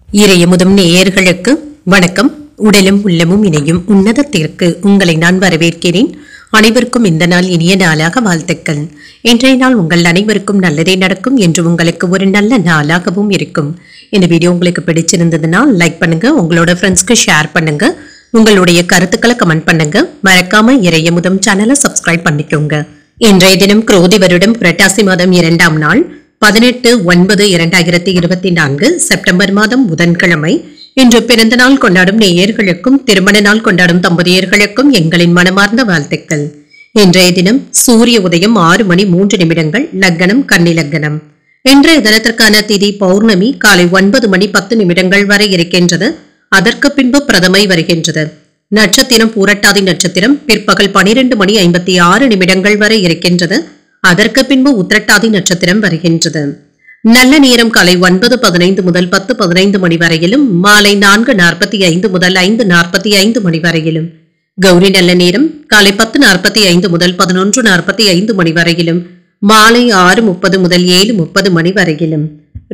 இறையமுதும் நேயர்களுக்கு வணக்கம். உடலும் உள்ளமும் இணையும் உன்னதத்திற்கு உங்களை நான் வரவேற்கிறேன். அனைவருக்கும் இந்த நாள் இனிய நாளாக வாழ்த்துக்கள். இன்றைய நாள் உங்கள் அனைவருக்கும் நல்லதே நடக்கும் என்று உங்களுக்கு ஒரு நல்ல நாளாகவும் இருக்கும். இந்த வீடியோ உங்களுக்கு பிடிச்சிருந்ததுன்னா லைக் பண்ணுங்க, உங்களோட ஃப்ரெண்ட்ஸ்க்கு ஷேர் பண்ணுங்க, உங்களுடைய கருத்துக்களை கமெண்ட் பண்ணுங்க. மறக்காம இறையமுதும் சேனலை சப்ஸ்கிரைப் பண்ணிக்கோங்க. இன்றைய தினம் குரோதி வருடம் புரட்டாசி மாதம் 2ஆம் நாள் 18/9/2024 செப்டம்பர் மாதம் புதன்கிழமை. இன்று பிறந்த நாள் கொண்டாடும் நேயர்களுக்கும் திருமண நாள் கொண்டாடும் தம்பதியர்களுக்கும் எங்களின் மனமார்ந்த வாழ்த்துக்கள். இன்றைய தினம் சூரிய உதயம் 6:03 லக்னம் கன்னி லக்னம். இன்றைய தினத்திற்கான திதி பௌர்ணமி காலை 9:10 வரை இருக்கின்றது. அதற்கு பின்பு பிரதமை வருகின்றது. நட்சத்திரம் பூரட்டாதி நட்சத்திரம் பிற்பகல் 12:56 வரை இருக்கின்றது. அதற்கு பின்பு உத்திரட்டாதி நட்சத்திரம் வருகின்றது. நல்ல நேரம் காலை 9:15 முதல் 10:15 வரையிலும், மாலை 4:45 முதல் 5:45 வரையிலும். கௌரி நல்ல நேரம் காலை 10:45 முதல் 11:45 வரையிலும், மாலை 6:30 முதல் 7:30 வரையிலும்.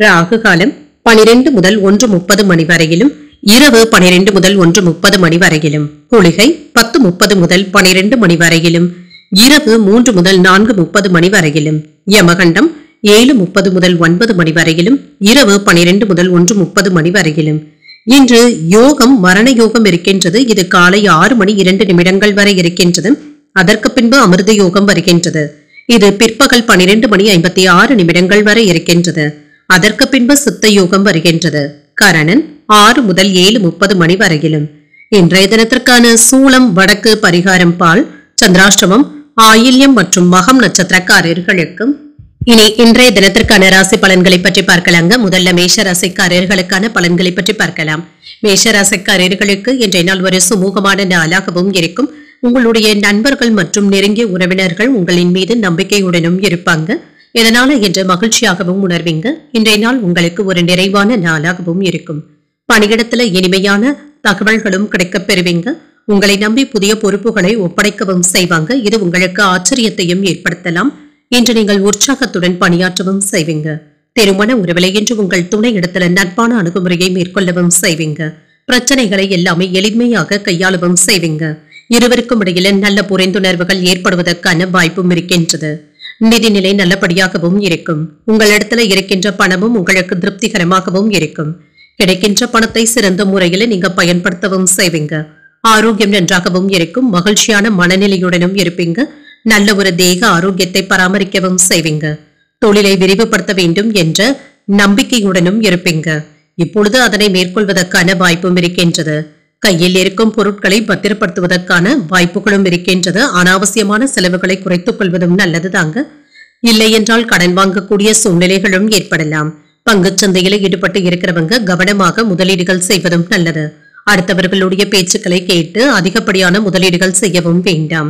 ராகு காலம் 12 முதல் 1:30 வரையிலும், இரவு 12 முதல் 1:30 வரையிலும். குளிகை 10:30 முதல் 12 வரையிலும், இரவு 3 முதல் 4:30 வரையிலும். யமகண்டம் 7:30 முதல் 9 வரையிலும், இரவு 12 முதல் 1:30 வரையிலும். இன்று யோகம் மரண யோகம் இருக்கின்றது. இது காலை 6:02 வரை இருக்கின்றது. அதற்கு பின்பு அமிர்த யோகம் வருகின்றது. இது பிற்பகல் 12:56 வரை இருக்கின்றது. அதற்கு பின்பு சித்த யோகம் வருகின்றது. கரணன் 6 முதல் 7:30 வரையிலும். இன்றைய தினத்திற்கான சூளம் வடக்கு, பரிகாரம் பால். சந்திராஷ்டமம் ஆயில்யம் மற்றும் மகம் நட்சத்திரக்காரர்களுக்கும். இனி இன்றைய தினத்திற்கான ராசி பலன்களை பற்றி பார்க்கலாங்க. முதல்ல மேஷ ராசிக்காரர்களுக்கான பலன்களை பற்றி பார்க்கலாம். மேஷ ராசிக்காரர்களுக்கு இன்றைய நாள் ஒரு சுமூகமான நாளாகவும் இருக்கும். உங்களுடைய நண்பர்கள் மற்றும் நெருங்கிய உறவினர்கள் உங்களின் மீது நம்பிக்கையுடனும் இருப்பாங்க. இதனால இன்று மகிழ்ச்சியாகவும் உணர்வீங்க. இன்றைய நாள் உங்களுக்கு ஒரு நிறைவான நாளாகவும் இருக்கும். பணியிடத்துல இனிமையான தகவல்களும் கிடைக்கப் பெறுவீங்க. உங்களை நம்பி புதிய பொறுப்புகளை ஒப்படைக்கவும் செய்வாங்க. இது உங்களுக்கு ஆச்சரியத்தையும் ஏற்படுத்தலாம். இன்று நீங்கள் உற்சாகத்துடன் பணியாற்றவும் செய்வீங்க. திருமண உறவிலை இன்று உங்கள் துணை இடத்துல நட்பான அணுகுமுறையை மேற்கொள்ளவும் செய்வீங்க. பிரச்சனைகளை எல்லாமே எளிமையாக கையாளவும் செய்வீங்க. இருவருக்கும் இடையில நல்ல புரிந்துணர்வுகள் ஏற்படுவதற்கான வாய்ப்பும் இருக்கின்றது. நிதிநிலை நல்லபடியாகவும் இருக்கும். உங்களிடத்துல இருக்கின்ற பணமும் உங்களுக்கு திருப்திகரமாகவும் இருக்கும். கிடைக்கின்ற பணத்தை சிறந்த முறையில நீங்க பயன்படுத்தவும் செய்வீங்க. ஆரோக்கியம் நன்றாகவும் இருக்கும். மகிழ்ச்சியான மனநிலையுடனும் இருப்பீங்க. நல்ல ஒரு தேக ஆரோக்கியத்தை பராமரிக்கவும் செய்வீங்க. தொழிலை விரிவுபடுத்த வேண்டும் என்ற நம்பிக்கையுடனும் இருப்பீங்க. இப்பொழுது அதனை மேற்கொள்வதற்கான வாய்ப்பும் இருக்கின்றது. கையில் இருக்கும் பொருட்களை பத்திரப்படுத்துவதற்கான வாய்ப்புகளும் இருக்கின்றது. அனாவசியமான செலவுகளை குறைத்துக் கொள்வதும் நல்லது தாங்க. இல்லை என்றால் கடன் வாங்கக்கூடிய சூழ்நிலைகளும் ஏற்படலாம். பங்குச் சந்தையில ஈடுபட்டு இருக்கிறவங்க கவனமாக முதலீடுகள் செய்வதும் நல்லது. அடுத்தவர்களுடைய பேச்சுக்களை கேட்டு அதிகப்படியான முதலீடுகள் செய்யவும் வேண்டாம்.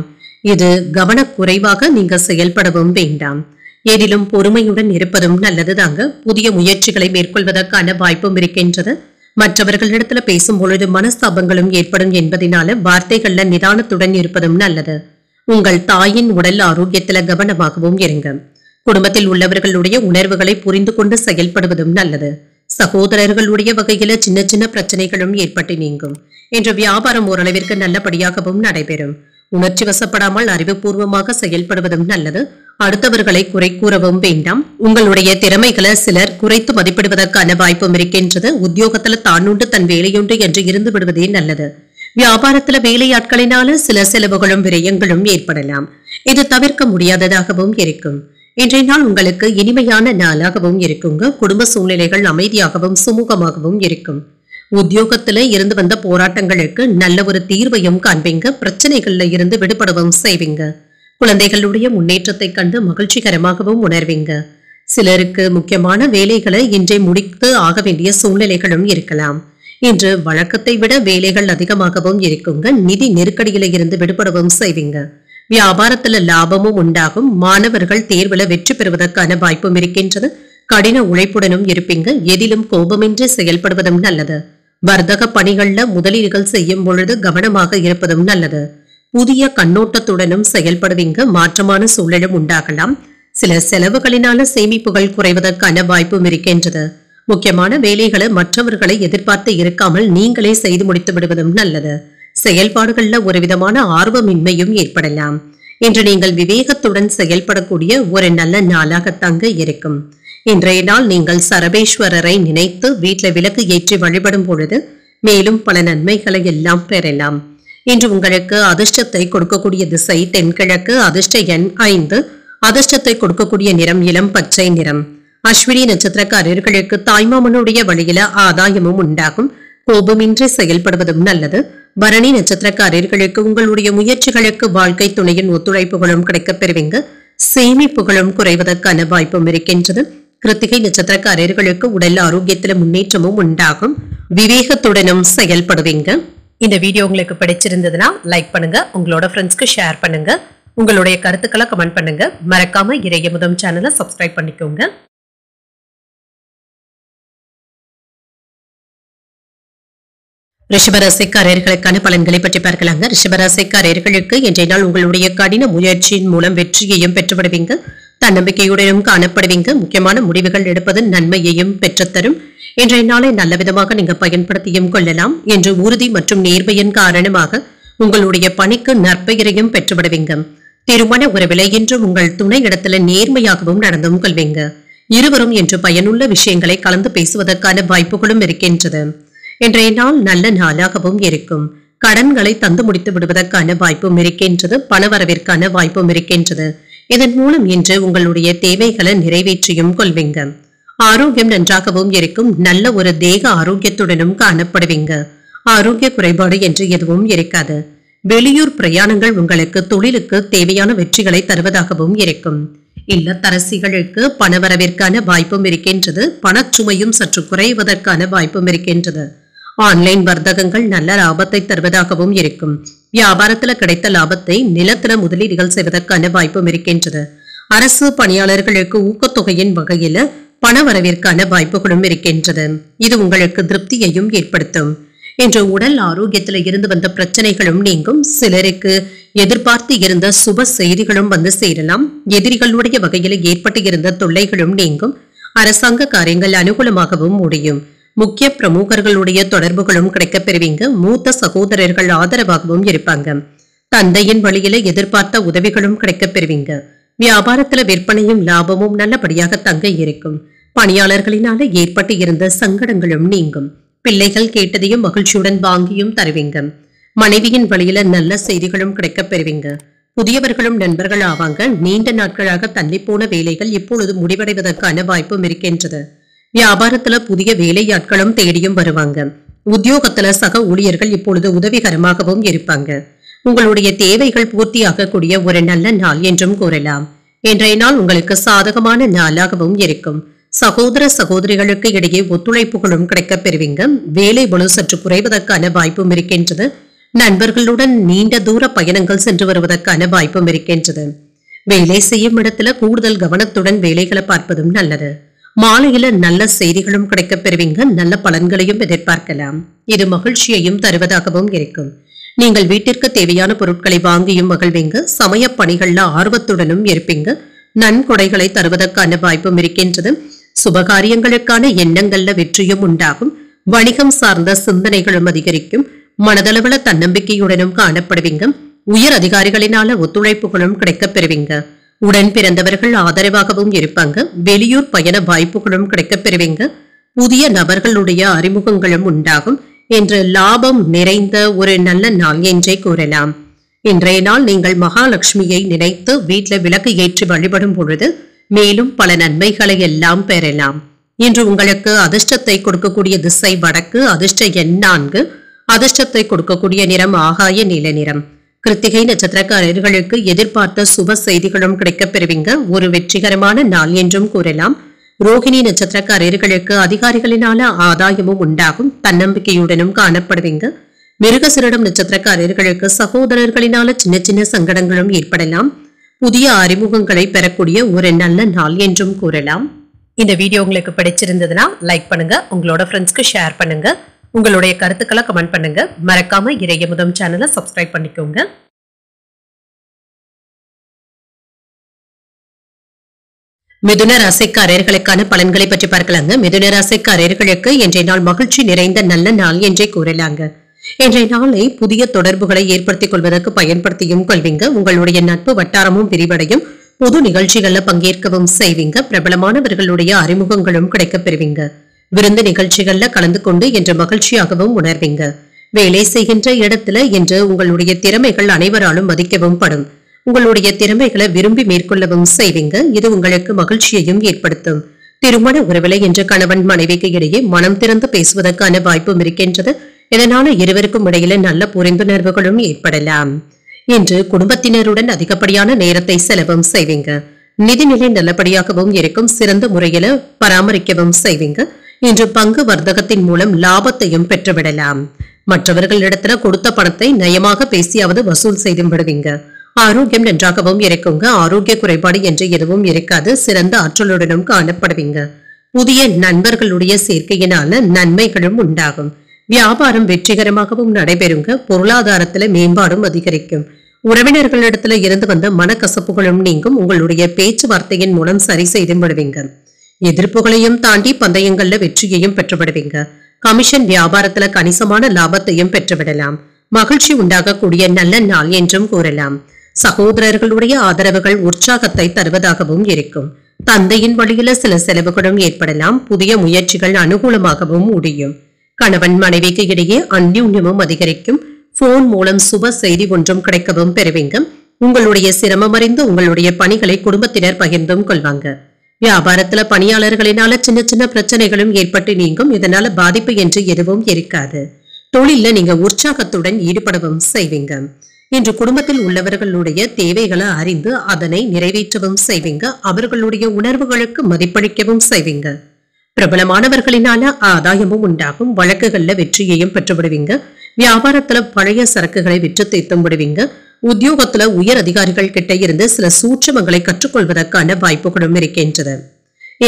இது கவனக்குறைவாக நீங்க செயல்படவும் வேண்டாம். ஏதிலும் பொறுமையுடன் இருப்பதும் நல்லது தாங்க. புதிய முயற்சிகளை மேற்கொள்வதற்கான வாய்ப்பும் இருக்கின்றது. மற்றவர்களிடத்துல பேசும் பொழுது மனஸ்தாபங்களும் ஏற்படும் என்பதனால வார்த்தைகள்ல நிதானத்துடன் இருப்பதும் நல்லது. உங்கள் தாயின் உடல் ஆரோக்கியத்துல கவனமாகவும் இருங்க. குடும்பத்தில் உள்ளவர்களுடைய உணர்வுகளை புரிந்து கொண்டு செயல்படுவதும் நல்லது. சகோதரர்களுடைய வகையில சின்ன சின்ன பிரச்சனைகளும் ஏற்பட்டு நீங்கும். இன்று வியாபாரம் ஓரளவிற்கு நல்லபடியாகவும் நடைபெறும். உணர்ச்சி வசப்படாமல் அறிவுபூர்வமாக செயல்படுவதும் நல்லது. அடுத்தவர்களை குறை கூறவும் வேண்டாம். உங்களுடைய திறமைகளை சிலர் குறைத்து மதிப்பிடுவதற்கான வாய்ப்பும் இருக்கின்றது. உத்தியோகத்துல தானுண்டு தன் வேலையுண்டு என்று இருந்து விடுவதே நல்லது. வியாபாரத்துல வேலையாட்களினால சில செலவுகளும் விரயங்களும் ஏற்படலாம். இது தவிர்க்க முடியாததாகவும் இருக்கும். இன்றைய நாள் உங்களுக்கு இனிமையான நாளாகவும் இருக்குங்க. குடும்ப சூழ்நிலைகள் அமைதியாகவும் சுமூகமாகவும் இருக்கும். உத்தியோகத்துல இருந்து வந்த போராட்டங்களுக்கு நல்ல ஒரு தீர்வையும் காண்பீங்க. பிரச்சனைகள்ல இருந்து விடுபடவும் செய்வீங்க. குழந்தைகளுடைய முன்னேற்றத்தை கண்டு மகிழ்ச்சிகரமாகவும் உணர்வீங்க. சிலருக்கு முக்கியமான வேலைகளை இன்றே முடித்து ஆக வேண்டிய சூழ்நிலைகளும் இருக்கலாம். இன்று வழக்கத்தை விட வேலைகள் அதிகமாகவும் இருக்குங்க. நிதி நெருக்கடியில இருந்து விடுபடவும் செய்வீங்க. வியாபாரத்துல லாபமும் உண்டாகும். மாணவர்கள் தேர்வுல வெற்றி பெறுவதற்கான வாய்ப்பும் இருக்கின்றது. கடின உழைப்புடனும் இருப்பீங்க. எதிலும் கோபமின்றி செயல்படுவதும் நல்லது. வர்த்தக பணிகள்ல முதலீடுகள் செய்யும் பொழுது கவனமாக இருப்பதும் நல்லது. புதிய கண்ணோட்டத்துடனும் செயல்படுவீங்க. மாற்றமான சூழலும் உண்டாகலாம். சில செலவுகளினால சேமிப்புகள் குறைவதற்கான வாய்ப்பும் இருக்கின்றது. முக்கியமான வேலைகளை மற்றவர்களை எதிர்பார்த்து இருக்காமல் நீங்களே செய்து முடித்து விடுவதும் நல்லது. செயல்பாடுகள்ல ஒரு விதமான ஆர்வமின்மையும் ஏற்படலாம். இன்று நீங்கள் விவேகத்துடன் செயல்படக்கூடிய ஒரு நல்ல நாளாகத்தாங்க இருக்கும். இன்றைய நாள் நீங்கள் சரபேஸ்வரரை நினைத்து வீட்டில் விளக்கு ஏற்றி வழிபடும் பொழுது மேலும் பல நன்மைகளை எல்லாம் பெறலாம். இன்று உங்களுக்கு அதிர்ஷ்டத்தை கொடுக்கக்கூடிய திசை தென்கிழக்கு, அதிர்ஷ்ட எண் 5, அதிர்ஷ்டத்தை கொடுக்கக்கூடிய நிறம் இளம் பச்சை நிறம். அஸ்வினி நட்சத்திரக்காரர்களுக்கு தாய்மாமனுடைய வழியில ஆதாயமும் உண்டாகும். கோபமின்றி செயல்படுவதும் நல்லது. பரணி நட்சத்திரக்காரர்களுக்கு உங்களுடைய முயற்சிகளுக்கு வாழ்க்கை துணையின் ஒத்துழைப்புகளும் கிடைக்கப் பெறுவீங்க. சேமிப்புகளும் குறைவதற்கான வாய்ப்பும் இருக்கின்றது. கிருத்திகை நட்சத்திரக்காரர்களுக்கு உடல் ஆரோக்கியத்தில முன்னேற்றமும் உண்டாகும். விவேகத்துடனும் செயல்படுவீங்க. இந்த வீடியோ உங்களுக்கு பிடிச்சிருந்ததுன்னா லைக் பண்ணுங்க, உங்களோட ஃப்ரெண்ட்ஸ்க்கு ஷேர் பண்ணுங்க, உங்களுடைய கருத்துக்களை கமெண்ட் பண்ணுங்க. மறக்காம இறையமுதம் சேனலை சப்ஸ்கிரைப் பண்ணிக்கோங்க. ரிஷபராசிக்காரர்களுக்கான பலன்களை பற்றி பார்க்கலாங்க. ரிஷபராசிக்காரர்களுக்கு இன்றைய நாள் உங்களுடைய கடின முயற்சியின் மூலம் வெற்றியையும் பெற்றுவிடுவீங்க. தன்னம்பிக்கையுடனும் காணப்படுவீங்க. முக்கியமான முடிவுகள் எடுப்பது நன்மையையும் பெற்றுத்தரும். இன்றைய நாளை நல்ல விதமாக நீங்க பயன்படுத்தியும் கொள்ளலாம். என்று உறுதி மற்றும் நேர்மையின் காரணமாக உங்களுடைய பணிக்கு நற்பெயரையும் பெற்றுவிடுவீங்க. திருமண உறவிலை என்று உங்கள் துணை இடத்துல நேர்மையாகவும் நடந்தும் கொள்வீங்க. இருவரும் என்று பயனுள்ள விஷயங்களை கலந்து பேசுவதற்கான வாய்ப்புகளும் இருக்கின்றது. இன்றைய நாள் நல்ல நாளாகவும் இருக்கும். கடன்களை தந்து முடித்து விடுவதற்கான வாய்ப்பும் இருக்கின்றது. பணவரவிற்கான வாய்ப்பும் இருக்கின்றது. இதன் மூலம் இன்று உங்களுடைய தேவைகளை நிறைவேற்றியும் கொள்வீங்க. ஆரோக்கியம் நன்றாகவும் இருக்கும். நல்ல ஒரு தேக ஆரோக்கியத்துடனும் காணப்படுவீங்க. ஆரோக்கிய குறைபாடு என்று எதுவும் இருக்காது. வெளியூர் பிரயாணங்கள் உங்களுக்கு தொழிலுக்கு தேவையான வெற்றிகளை தருவதாகவும் இருக்கும். இல்லத்தரசிகளுக்கு பணவரவிற்கான வாய்ப்பும் இருக்கின்றது. பணச்சுமையும் சற்று குறைவதற்கான வாய்ப்பும் இருக்கின்றது. ஆன்லைன் வர்த்தகங்கள் நல்ல லாபத்தை தருவதாகவும் இருக்கும். வியாபாரத்துல கிடைத்த லாபத்தை நிலத்தில முதலீடுகள் செய்வதற்கான வாய்ப்பும் இருக்கின்றது. அரசு பணியாளர்களுக்கு ஊக்கத்தொகையின் வகையில பணவரவிற்கான வாய்ப்புகளும் இருக்கின்றது. இது உங்களுக்கு திருப்தியையும் ஏற்படுத்தும். இன்று உடல் ஆரோக்கியத்துல இருந்து வந்த பிரச்சனைகளும் நீங்கும். சிலருக்கு எதிர்பார்த்து இருந்த சுப செய்திகளும் வந்து சேரலாம். எதிரிகளுடைய வகையில் ஏற்பட்டு இருந்த தொல்லைகளும் நீங்கும். அரசாங்க காரியங்கள் அனுகூலமாகவும் முடியும். முக்கிய பிரமுகர்களுடைய தொடர்புகளும் கிடைக்கப் பெறுவீங்க. மூத்த சகோதரர்கள் ஆதரவாகவும் இருப்பாங்க. தந்தையின் வழியில எதிர்பார்த்த உதவிகளும் கிடைக்கப் பெறுவீங்க. வியாபாரத்துல விற்பனையும் லாபமும் நல்லபடியாக தங்க இருக்கும். பணியாளர்களினால ஏற்பட்டு இருந்த சங்கடங்களும் நீங்கும். பிள்ளைகள் கேட்டதையும் மகிழ்ச்சியுடன் வாங்கியும் தருவீங்க. மனைவியின் வழியில நல்ல செய்திகளும் கிடைக்கப் பெறுவீங்க. புதியவர்களும் நண்பர்கள் ஆவாங்க. நீண்ட நாட்களாக தள்ளி போன வேலைகள் இப்பொழுது முடிவடைவதற்கான வாய்ப்பும் இருக்கின்றது. வியாபாரத்துல புதிய வேலையாட்களும் தேடியும் வருவாங்க. உத்தியோகத்துல சக ஊழியர்கள் இப்பொழுது உதவிகரமாகவும் இருப்பாங்க. உங்களுடைய தேவைகள் பூர்த்தியாகக்கூடிய ஒரு நல்ல நாள் என்றும் கூறலாம். இன்றைய நாள் உங்களுக்கு சாதகமான நாளாகவும் இருக்கும். சகோதர சகோதரிகளுக்கு இடையே ஒத்துழைப்புகளும் கிடைக்கப் பெறுவீங்க. வேலை பளு சற்று குறைவதற்கான வாய்ப்பும் இருக்கின்றது. நண்பர்களுடன் நீண்ட தூர பயணங்கள் சென்று வருவதற்கான வாய்ப்பும் இருக்கின்றது. வேலை செய்யும் இடத்துல கூடுதல் கவனத்துடன் வேலைகளை பார்ப்பதும் நல்லது. மாலையில நல்ல செய்திகளும் கிடைக்கப் பெறுவீங்க. நல்ல பலன்களையும் எதிர்பார்க்கலாம். இது மகிழ்ச்சியையும் தருவதாகவும் இருக்கும். நீங்கள் வீட்டிற்கு தேவையான பொருட்களை வாங்கியும் மகிழ்வீங்க. சமய பணிகள்ல ஆர்வத்துடனும் இருப்பீங்க. நன்கொடைகளை தருவதற்கான வாய்ப்பும் இருக்கின்றது. சுபகாரியங்களுக்கான எண்ணங்கள்ல வெற்றியும் உண்டாகும். வணிகம் சார்ந்த சிந்தனைகளும் அதிகரிக்கும். மனதளவுல தன்னம்பிக்கையுடனும் காணப்படுவீங்க. உயர் அதிகாரிகளினால ஒத்துழைப்புகளும் கிடைக்கப் பெறுவீங்க. உடன் பிறந்தவர்கள் ஆதரவாகவும் இருப்பாங்க. வெளியூர் பயண வாய்ப்புகளும் கிடைக்கப் பெறுவீங்க. புதிய நபர்களுடைய அறிமுகங்களும் உண்டாகும். என்று லாபம் நிறைந்த ஒரு நல்ல நாள் என்றே கூறலாம். இன்றைய நாள் நீங்கள் மகாலட்சுமியை நினைத்து வீட்டில் விளக்கு ஏற்றி வழிபடும் பொழுது மேலும் பல நன்மைகளை எல்லாம் பெறலாம். இன்று உங்களுக்கு அதிர்ஷ்டத்தை கொடுக்கக்கூடிய திசை வடக்கு, அதிர்ஷ்ட எண் 4, அதிர்ஷ்டத்தை கொடுக்கக்கூடிய நிறம் ஆகாய நீல நிறம். கிருத்திகை நட்சத்திரக்காரர்களுக்கு எதிர்பார்த்த சுப செய்திகளும் கிடைக்கப் பெறுவீங்க. ஒரு வெற்றிகரமான நாள் என்றும் கூறலாம். ரோகிணி நட்சத்திரக்காரர்களுக்கு அதிகாரிகளினால ஆதாயமும் உண்டாகும். தன்னம்பிக்கையுடனும் காணப்படுவீங்க. மிருகசிரிடம் நட்சத்திரக்காரர்களுக்கு சகோதரர்களினால சின்ன சின்ன சங்கடங்களும் ஏற்படலாம். புதிய அறிமுகங்களை பெறக்கூடிய ஒரு நல்ல நாள் என்றும் கூறலாம். இந்த வீடியோ உங்களுக்கு பிடிச்சிருந்ததுன்னா லைக் பண்ணுங்க, உங்களோட ஃப்ரெண்ட்ஸ்க்கு ஷேர் பண்ணுங்க, உங்களுடைய கருத்துக்களை கமெண்ட் பண்ணுங்க. மறக்காம இறையமுதம் சேனலை சப்ஸ்கிரைப் பண்ணிக்கோங்க. மிதுன ராசிக்காரர்களுக்கான பலன்களை பற்றி பார்க்கலாங்க. மிதுன ராசிக்காரர்களுக்கு இன்றைய நாள் மகிழ்ச்சி நிறைந்த நல்ல நாள் என்றே கூறலாங்க. இன்றைய நாளை புதிய தொடர்புகளை ஏற்படுத்திக் கொள்வதற்கு பயன்படுத்தியும் கொள்வீங்க. உங்களுடைய நட்பு வட்டாரமும் விரிவடையும். பொது நிகழ்ச்சிகள்ல பங்கேற்கவும் செய்வீங்க. பிரபலமானவர்களுடைய அறிமுகங்களும் கிடைக்கப் பெறுவீங்க. விருந்து நிகழ்ச்சிகள்ல கலந்து கொண்டு இன்று மகிழ்ச்சியாகவும் உணர்வீங்க. வேலை செய்கின்ற இடத்துல இன்று உங்களுடைய திறமைகள் அனைவராலும் மதிக்கவும் படும். உங்களுடைய திறமைகளை விரும்பி மேற்கொள்ளவும் செய்வீங்க. இது உங்களுக்கு மகிழ்ச்சியையும் ஏற்படுத்தும். திருமண உறவிலை என்ற கணவன் மனைவிக்கு இடையே மனம் திறந்து பேசுவதற்கான வாய்ப்பும் இருக்கின்றது. இதனால இருவருக்கும் இடையில நல்ல புரிந்துணர்வுகளும் ஏற்படலாம். இன்று குடும்பத்தினருடன் அதிகப்படியான நேரத்தை செலவும் செய்வீங்க. நிதிநிலை நல்லபடியாகவும் இருக்கும். சிறந்த முறையில பராமரிக்கவும் செய்வீங்க. இன்று பங்கு வர்த்தகத்தின் மூலம் லாபத்தையும் பெற்றுவிடலாம். மற்றவர்களிடத்துல கொடுத்த பணத்தை நயமாக பேசியாவது வசூல் செய்து விடுவீங்க. ஆரோக்கியம் நன்றாகவும் இருக்குங்க. ஆரோக்கிய குறைபாடு என்று எதுவும் இருக்காது. சிறந்த ஆற்றலுடனும் காணப்படுவீங்க. புதிய நண்பர்களுடைய சேர்க்கையினால நன்மைகளும் உண்டாகும். வியாபாரம் வெற்றிகரமாகவும் நடைபெறுங்க. பொருளாதாரத்துல மேம்பாடும் அதிகரிக்கும். உறவினர்களிடத்துல இருந்து வந்த மனக்கசப்புகளும் நீங்கும். உங்களுடைய பேச்சுவார்த்தையின் மூலம் சரி செய்து விடுவீங்க. எதிர்ப்புகளையும் தாண்டி பந்தயங்கள்ல வெற்றியையும் பெற்றுவிடுவீங்க. கமிஷன் வியாபாரத்துல கணிசமான லாபத்தையும் பெற்றுவிடலாம். மகிழ்ச்சி உண்டாகக்கூடிய நல்ல நாள் என்றும் கூறலாம். சகோதரர்களுடைய ஆதரவுகள் உற்சாகத்தை தருவதாகவும் இருக்கும். தந்தையின் வழியில சில செலவுகளும் ஏற்படலாம். புதிய முயற்சிகள் அனுகூலமாகவும் முடியும். கணவன் மனைவிக்கு இடையே அந்யோன்யமும் அதிகரிக்கும். போன் மூலம் சுப செய்தி ஒன்றும் கிடைக்கவும் பெறுவீங்க. உங்களுடைய சிரமம் அறிந்து உங்களுடைய பணிகளை குடும்பத்தினர் பகிர்ந்தும் கொள்வாங்க. வியாபாரத்துல பணியாளர்களினால சின்ன சின்ன பிரச்சனைகளும் ஏற்பட்டு நீங்கும். இதனால பாதிப்பு என்று எதுவும் இருக்காது. தொழில நீங்க உற்சாகத்துடன் ஈடுபடவும் செய்வீங்க. இன்று குடும்பத்தில் உள்ளவர்களுடைய தேவைகளை அறிந்து அதனை நிறைவேற்றவும் செய்வீங்க. அவர்களுடைய உணர்வுகளுக்கு மதிப்பளிக்கவும் செய்வீங்க. பிரபலமானவர்களினால ஆதாயமும் உண்டாகும். வழக்குகள்ல வெற்றியையும் பெற்றுவிடுவீங்க. வியாபாரத்துல பழைய சரக்குகளை விற்று தீர்த்தும் விடுவீங்க. உத்தியோகத்துல உயர் அதிகாரிகள் கிட்ட இருந்து சில சூட்சமங்களை கற்றுக்கொள்வதற்கான வாய்ப்புகளும் இருக்கின்றது.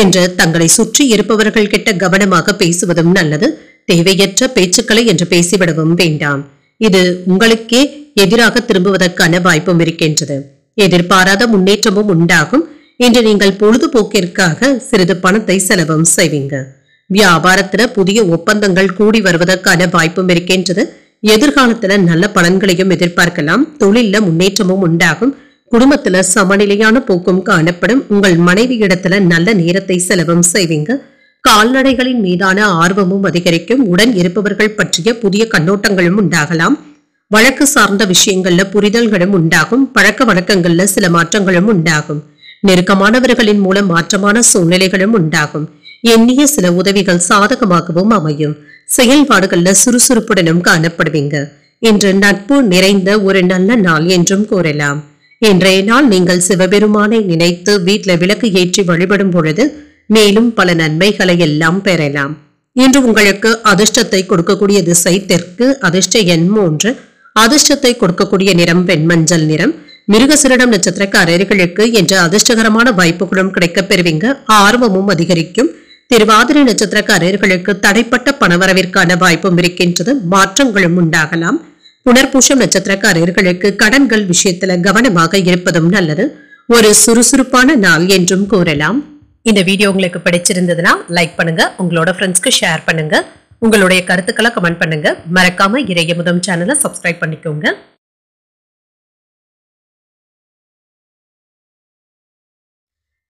என்று தங்களை சுற்றி இருப்பவர்கள் கிட்ட கவனமாக பேசுவதும் நல்லது. தேவையற்ற பேச்சுக்களை என்று பேசிவிடவும் வேண்டாம். இது உங்களுக்கே எதிராக திரும்புவதற்கான வாய்ப்பும் இருக்கின்றது. எதிர்பாராத முன்னேற்றமும் உண்டாகும். இன்று நீங்கள் பொழுதுபோக்கிற்காக சிறிது பணத்தை செலவும் செய்வீங்க. வியாபாரத்துல புதிய ஒப்பந்தங்கள் கூடி வருவதற்கான வாய்ப்பும் இருக்கின்றது. எதிர்காலத்துல நல்ல பலன்களையும் எதிர்பார்க்கலாம். தொழில முன்னேற்றமும் உண்டாகும். குடும்பத்துல சமநிலையான போக்கும் காணப்படும். உங்கள் மனைவி இடத்துல நல்ல நேரத்தை செலவும் செய்வீங்க. கால்நடைகளின் மீதான ஆர்வமும் அதிகரிக்கும். உடன் இருப்பவர்கள் பற்றிய புதிய கண்ணோட்டங்களும் உண்டாகலாம். வழக்கு சார்ந்த விஷயங்கள்ல புரிதல்களும் உண்டாகும். பழக்க வழக்கங்கள்ல சில மாற்றங்களும் உண்டாகும். நெருக்கமானவர்களின் மூலம் மாற்றமான சூழ்நிலைகளும் உண்டாகும். எண்ணிய சில உதவிகள் சாதகமாகவும் அமையும். செயல்பாடுகள்ல சுறுசுறுப்புடனும் காணப்படுவீங்க. இன்று நட்பு நிறைந்த ஒரு நல்ல நாள் என்றும் கூறலாம். இன்றைய நாள் நீங்கள் சிவபெருமானை நினைத்து வீட்டுல விளக்கு ஏற்றி வழிபடும் பொழுது மேலும் பல நன்மைகளை எல்லாம் பெறலாம். இன்று உங்களுக்கு அதிர்ஷ்டத்தை கொடுக்கக்கூடிய திசை தெற்கு. அதிர்ஷ்ட எண் 3. அதிர்ஷ்டத்தை கொடுக்கக்கூடிய நிறம் வெண்மஞ்சள் நிறம். மிருகசீரிடம் நட்சத்திரக்காரர்களுக்கு என்ற அதிர்ஷ்டகரமான வாய்ப்புகளும் கிடைக்கப் பெறுவீங்க. ஆர்வமும் அதிகரிக்கும். திருவாதிரை நட்சத்திரக்காரர்களுக்கு தடைப்பட்ட பணவரவிற்கான வாய்ப்பும் இருக்கின்றது. மாற்றங்களும் உண்டாகலாம். புனர்பூசம் நட்சத்திரக்காரர்களுக்கு கடன்கள் விஷயத்துல கவனமாக இருப்பதும் நல்லது. ஒரு சுறுசுறுப்பான நாள் என்றும் கூறலாம். இந்த வீடியோ உங்களுக்கு பிடிச்சிருந்ததுன்னா லைக் பண்ணுங்க. உங்களோட ஃப்ரெண்ட்ஸ்க்கு ஷேர் பண்ணுங்க. உங்களுடைய கருத்துக்களை கமெண்ட் பண்ணுங்க. மறக்காம இறையமுதம் சேனலை சப்ஸ்கிரைப் பண்ணிக்கோங்க.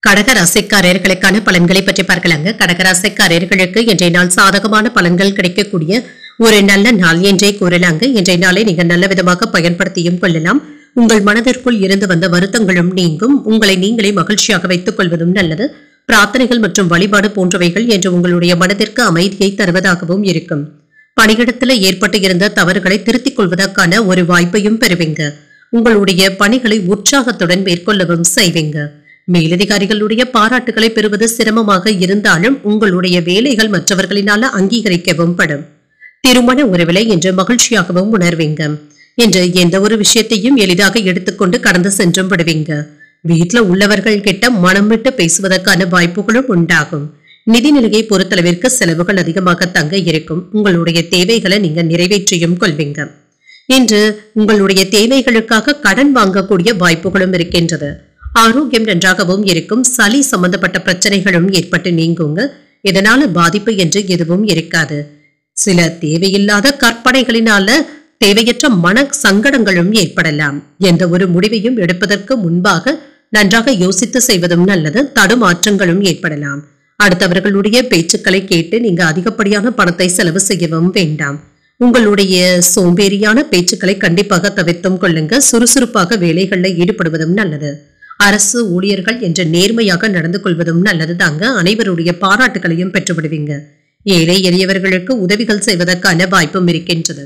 கடகராசிக்காரர்களுக்கான பலன்களை பற்றி பார்க்கலாங்க. கடகராசிக்காரர்களுக்கு இன்றைய நாள் சாதகமான பலன்கள் கிடைக்கக்கூடிய ஒரு நல்ல நாள் என்றே கூறலாங்க. இன்றைய நாளை நீங்க நல்ல விதமாக பயன்படுத்தியும் கொள்ளலாம். உங்கள் மனதிற்குள் இருந்து வந்த வருத்தங்களும் நீங்கும். உங்களை நீங்களே மகிழ்ச்சியாக வைத்துக் கொள்வதும் நல்லது. பிரார்த்தனைகள் மற்றும் வழிபாடு போன்றவைகள் என்று உங்களுடைய மனதிற்கு அமைதியை தருவதாகவும் இருக்கும். பணியிடத்துல ஏற்பட்டு இருந்த தவறுகளை திருத்திக் கொள்வதற்கான ஒரு வாய்ப்பையும் பெறுவீங்க. உங்களுடைய பணிகளை உற்சாகத்துடன் மேற்கொள்ளவும் செய்வீங்க. மேலதிகாரிகளுடைய பாராட்டுகளை பெறுவது சிரமமாக இருந்தாலும் உங்களுடைய வேலைகள் மற்றவர்களினால அங்கீகரிக்கவும் படும். திருமண உறவிலை என்று மகிழ்ச்சியாகவும் உணர்வீங்க. என்று எந்த ஒரு விஷயத்தையும் எளிதாக எடுத்துக்கொண்டு கடந்து சென்றும் விடுவீங்க. வீட்டுல உள்ளவர்கள் கிட்ட மனம் விட்டு பேசுவதற்கான வாய்ப்புகளும் உண்டாகும். நிதி நிலையை பொறுத்தளவிற்கு செலவுகள் அதிகமாக தங்க இருக்கும். உங்களுடைய தேவைகளை நீங்க நிறைவேற்றியும் கொள்வீங்க. இன்று உங்களுடைய தேவைகளுக்காக கடன் வாங்கக்கூடிய வாய்ப்புகளும் இருக்கின்றது. ஆரோக்கியம் நன்றாகவும் இருக்கும். சளி சம்பந்தப்பட்ட பிரச்சனைகளும் ஏற்பட்டு நீங்குங்க. இதனால பாதிப்பு என்று எதுவும் இருக்காது. சில தேவையில்லாத கற்பனைகளினால தேவையற்ற மன சங்கடங்களும் ஏற்படலாம். எந்த ஒரு முடிவையும் எடுப்பதற்கு முன்பாக நன்றாக யோசித்து செய்வதும் நல்லது. தடுமாற்றங்களும் ஏற்படலாம். அடுத்தவர்களுடைய பேச்சுக்களை கேட்டு நீங்க அதிகப்படியான பணத்தை செலவு செய்யவும் வேண்டாம். உங்களுடைய சோம்பேறியான பேச்சுக்களை கண்டிப்பாக தவிர்த்தும் கொள்ளுங்க. சுறுசுறுப்பாக வேலைகளில் ஈடுபடுவதும் நல்லது. அரசு ஊழியர்கள் என்ற நேர்மையாக நடந்து கொள்வதும் நல்லது தாங்க. அனைவருடைய பாராட்டுகளையும் பெற்றுவிடுவீங்க. ஏழை எளியவர்களுக்கு உதவிகள் செய்வதற்கான வாய்ப்பும் இருக்கின்றது.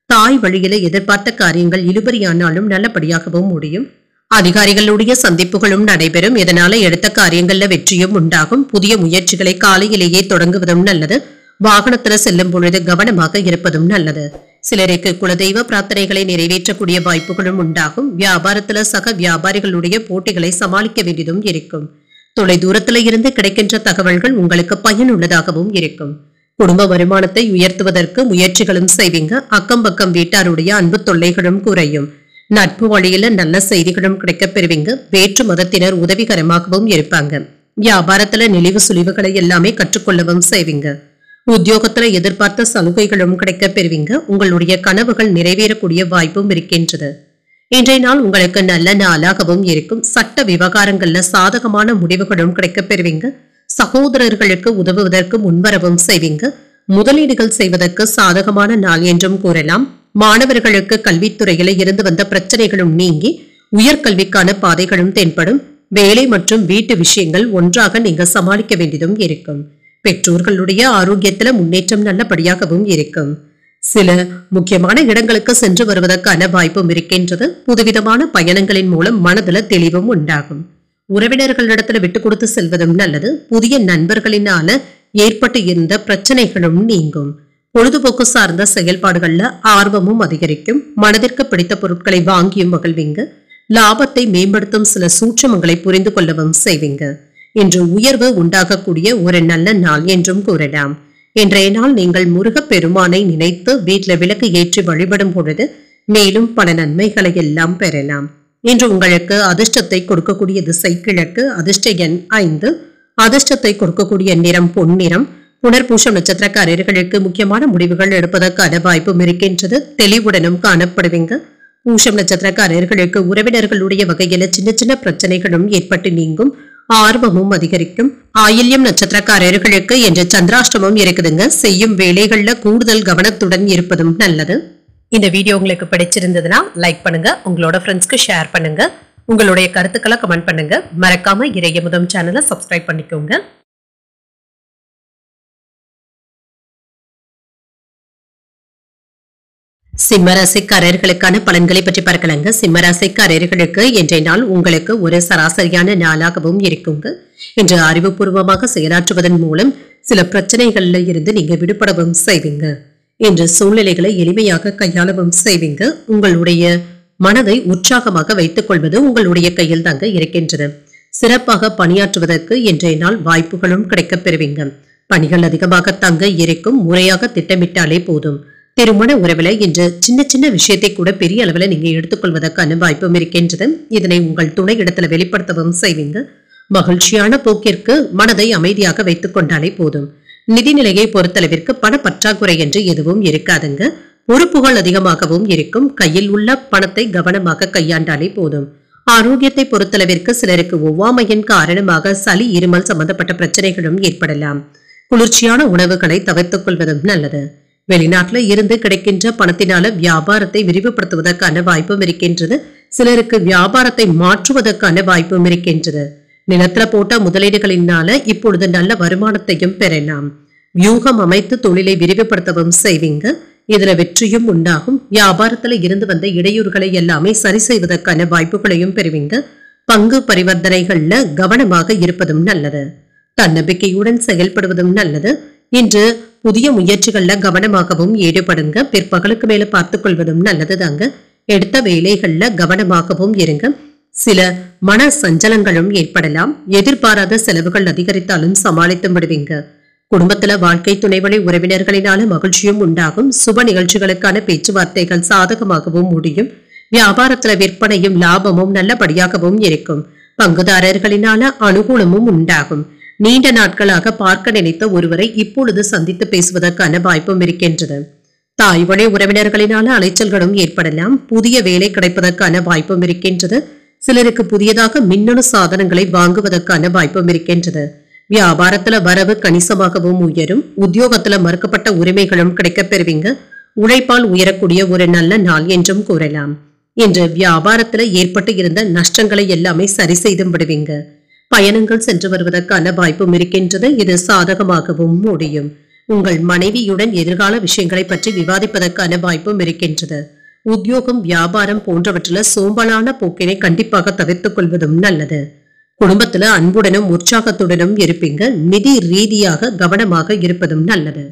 தாய் வழியில எதிர்பார்த்த காரியங்கள் இழுபறியானாலும் நல்லபடியாகவும் முடியும். அதிகாரிகளுடைய சந்திப்புகளும் நடைபெறும். இதனால எடுத்த காரியங்கள்ல வெற்றியும் உண்டாகும். புதிய முயற்சிகளை காலையிலேயே தொடங்குவதும் நல்லது. வாகனத்துல செல்லும் பொழுது கவனமாக இருப்பதும் நல்லது. சிலருக்கு குலதெய்வ பிரார்த்தனைகளை நிறைவேற்றக்கூடிய வாய்ப்புகளும் உண்டாகும். வியாபாரத்துல சக வியாபாரிகளுடைய போட்டிகளை சமாளிக்க வேண்டியதும் இருக்கும். தொலை தூரத்துல இருந்து கிடைக்கின்ற தகவல்கள் உங்களுக்கு பயனுள்ளதாகவும் இருக்கும். குடும்ப வருமானத்தை உயர்த்துவதற்கு முயற்சிகளும் செய்வீங்க. அக்கம் பக்கம் வீட்டாருடைய அன்பு தொல்லைகளும் குறையும். நட்பு வழியில நல்ல செய்திகளும் கிடைக்கப் பெறுவீங்க. வேற்று மதத்தினர் உதவிகரமாகவும் இருப்பாங்க. வியாபாரத்துல நெளிவு சுழிவுகளை எல்லாமே கற்றுக்கொள்ளவும் செய்வீங்க. உத்தியோகத்துல எதிர்பார்த்த சலுகைகளும் கிடைக்கப் பெறுவீங்க. உங்களுடைய கனவுகள் நிறைவேறக்கூடிய வாய்ப்பும் இருக்கின்றது. இன்றைய நாள் உங்களுக்கு நல்ல நாளாகவும் இருக்கும். சட்ட விவகாரங்கள்ல சாதகமான முடிவுகளும் கிடைக்கப் பெறுவீங்க. சகோதரர்களுக்கு உதவுவதற்கு முன்வரவும் செய்வீங்க. முதலீடுகள் செய்வதற்கு சாதகமான நாள் என்றும் கூறலாம். மாணவர்களுக்கு கல்வித்துறையில இருந்து வந்த பிரச்சனைகளும் நீங்கி உயர்கல்விக்கான பாதைகளும் தென்படும். வேலை மற்றும் வீட்டு விஷயங்கள் ஒன்றாக நீங்க சமாளிக்க வேண்டியதும் இருக்கும். பெற்றோர்களுடைய ஆரோக்கியத்துல முன்னேற்றம் நல்லபடியாகவும் இருக்கும். சில முக்கியமான இடங்களுக்கு சென்று வருவதற்கான வாய்ப்பும் இருக்கின்றது. புதுவிதமான பயணங்களின் மூலம் மனதுல தெளிவும் உண்டாகும். உறவினர்களிடத்துல விட்டு கொடுத்து செல்வதும் நல்லது. புதிய நண்பர்களினால ஏற்பட்டு இருந்த பிரச்சனைகளும் நீங்கும். பொழுதுபோக்கு சார்ந்த செயல்பாடுகள்ல ஆர்வமும் அதிகரிக்கும். மனதிற்கு பிடித்த பொருட்களை வாங்கியும் மகிழ்வீங்க. லாபத்தை மேம்படுத்தும் சில சூட்சமங்களை புரிந்து கொள்ளவும் செய்வீங்க. இன்று உயர்வு உண்டாகக்கூடிய ஒரு நல்ல நாள் என்றும் கூறலாம். இன்றைய நாள் நீங்கள் முருகப் பெருமானை நினைத்து வீட்டில் விளக்கு ஏற்றி வழிபடும் பொழுது மேலும் பல நன்மைகளை எல்லாம் பெறலாம். இன்று உங்களுக்கு அதிர்ஷ்டத்தை கொடுக்கக்கூடிய திசை கிழக்கு. அதிர்ஷ்ட எண் 5. அதிர்ஷ்டத்தை கொடுக்கக்கூடிய நிறம் பொன்னிறம். புனர்பூசம் நட்சத்திரக்காரர்களுக்கு முக்கியமான முடிவுகள் எடுப்பதற்கான வாய்ப்பும் இருக்கின்றது. தெளிவுடனும் காணப்படுவீங்க. பூசம் நட்சத்திரக்காரர்களுக்கு உறவினர்களுடைய வகையில சின்ன சின்ன பிரச்சனைகளும் ஏற்பட்டு நீங்கும். ஆர்வமும் அதிகரிக்கும். ஆயில்யம் நட்சத்திரக்காரர்களுக்கு என்று சந்திராஷ்டமம் இருக்குதுங்க. செய்யும் வேலைகள்ல கூடுதல் கவனத்துடன் இருப்பதும் நல்லது. இந்த வீடியோ உங்களுக்கு பிடிச்சிருந்ததுன்னா லைக் பண்ணுங்க. உங்களோட ஃப்ரெண்ட்ஸ்க்கு ஷேர் பண்ணுங்க. உங்களுடைய கருத்துக்களை கமெண்ட் பண்ணுங்க. மறக்காம இறையமுதம் சேனலை சப்ஸ்கிரைப் பண்ணிக்கோங்க. சிம்மராசிக்காரர்களுக்கான பலன்களை பற்றி பார்க்கலாங்க. சிம்மராசிக்காரர்களுக்கு இன்றைய நாள் உங்களுக்கு ஒரு சராசரியான நாளாகவும் இருக்குங்க. இன்று அறிவுபூர்வமாக செயலாற்றுவதன் மூலம் சில பிரச்சனைகள்ல இருந்து நீங்க விடுபடவும் செய்வீங்க. இன்று சூழ்நிலைகளை எளிமையாக கையாளவும் செய்வீங்க. உங்களுடைய மனதை உற்சாகமாக வைத்துக் கொள்வது உங்களுடைய கையில் தாங்க இருக்கின்றது. சிறப்பாக பணியாற்றுவதற்கு இன்றைய நாள் வாய்ப்புகளும் கிடைக்கப் பெறுவீங்க. பணிகள் அதிகமாக தங்க இருக்கும். முறையாக திட்டமிட்டாலே போதும். திருமண உறவுல இன்று சின்ன சின்ன விஷயத்தை கூட பெரிய அளவுல நீங்க எடுத்துக்கொள்வதற்கான வாய்ப்பும் இருக்கின்றது. இதனை உங்கள் துணை இடத்துல வெளிப்படுத்தவும் செய்வீங்க. மகிழ்ச்சியான போக்கிற்கு மனதை அமைதியாக வைத்துக் கொண்டாலே போதும். நிதிநிலையை பொறுத்தளவிற்கு பண பற்றாக்குறை என்று எதுவும் இருக்காதுங்க. பொறுப்புகள் அதிகமாகவும் இருக்கும். கையில் உள்ள பணத்தை கவனமாக கையாண்டாலே போதும். ஆரோக்கியத்தை பொறுத்தளவிற்கு சிலருக்கு ஒவ்வாமையின் காரணமாக சளி இருமல் சம்பந்தப்பட்ட பிரச்சனைகளும் ஏற்படலாம். குளிர்ச்சியான உணவுகளை தவிர்த்துக் கொள்வதும் நல்லது. வெளிநாட்டுல இருந்து கிடைக்கின்ற பணத்தினால வியாபாரத்தை விரிவுபடுத்துவதற்கான வாய்ப்பும் இருக்கின்றது. சிலருக்கு வியாபாரத்தை மாற்றுவதற்கான வாய்ப்பும் இருக்கின்றது. நிலத்துல போட்ட முதலீடுகளினால இப்பொழுது நல்ல வருமானத்தையும் பெறலாம். வியூகம் அமைத்து தொழிலை விரிவுபடுத்தவும் செய்வீங்க. இதுல வெற்றியும் உண்டாகும். வியாபாரத்துல இருந்து வந்த இடையூறுகளை எல்லாமே சரி செய்வதற்கான வாய்ப்புகளையும் பெறுவீங்க. பங்கு பரிவர்த்தனைகள்ல கவனமாக இருப்பதும் நல்லது. தன்னம்பிக்கையுடன் செயல்படுவதும் நல்லது. இன்று புதிய முயற்சிகள்ல கவனமாகவும் ஈடுபடுங்க. பிற்பகலுக்கு மேல பார்த்துக் கொள்வதும் நல்லது தாங்க. எடுத்த வேலைகள்ல கவனமாகவும் இருங்க. சில மன சஞ்சலங்களும் ஏற்படலாம். எதிர்பாராத செலவுகள் அதிகரித்தாலும் சமாளித்து விடுவீங்க. குடும்பத்துல வாழ்க்கை துணைவழி உறவினர்களினால மகிழ்ச்சியும் உண்டாகும். சுப நிகழ்ச்சிகளுக்கான பேச்சுவார்த்தைகள் சாதகமாகவும் முடியும். வியாபாரத்துல விற்பனையும் லாபமும் நல்லபடியாகவும் இருக்கும். பங்குதாரர்களினால அனுகூலமும் உண்டாகும். நீண்ட நாட்களாக பார்க்க நினைத்த ஒருவரை இப்பொழுது சந்தித்து பேசுவதற்கான வாய்ப்பும் இருக்கின்றது. தாய் வழி உறவினர்களினால அலைச்சல்களும் ஏற்படலாம். புதிய வேலை கிடைப்பதற்கான வாய்ப்பும் இருக்கின்றது. சிலருக்கு புதியதாக மின்னணு சாதனங்களை வாங்குவதற்கான வாய்ப்பும் இருக்கின்றது. வியாபாரத்துல வரவு கணிசமாகவும் உயரும். உத்தியோகத்துல மறுக்கப்பட்ட உரிமைகளும் கிடைக்கப் பெறுவீங்க. உழைப்பால் உயரக்கூடிய ஒரு நல்ல நாள் என்றும் கூறலாம். இன்று வியாபாரத்துல ஏற்பட்டு இருந்த நஷ்டங்களை எல்லாமே சரி செய்து விடுவீங்க. பயணங்கள் சென்று வருவதற்கான வாய்ப்பும் இருக்கின்றது. இது சாதகமாகவும் முடியும். உங்கள் மனைவியுடன் எதிர்கால விஷயங்களை பற்றி விவாதிப்பதற்கான வாய்ப்பும் இருக்கின்றது. உத்தியோகம், வியாபாரம் போன்றவற்றில் சோம்பலான போக்கினை கண்டிப்பாக தவிர்த்துக் கொள்வதும் நல்லது. குடும்பத்துல அன்புடனும் உற்சாகத்துடனும் இருப்பீங்க. நிதி ரீதியாக கவனமாக இருப்பதும் நல்லது.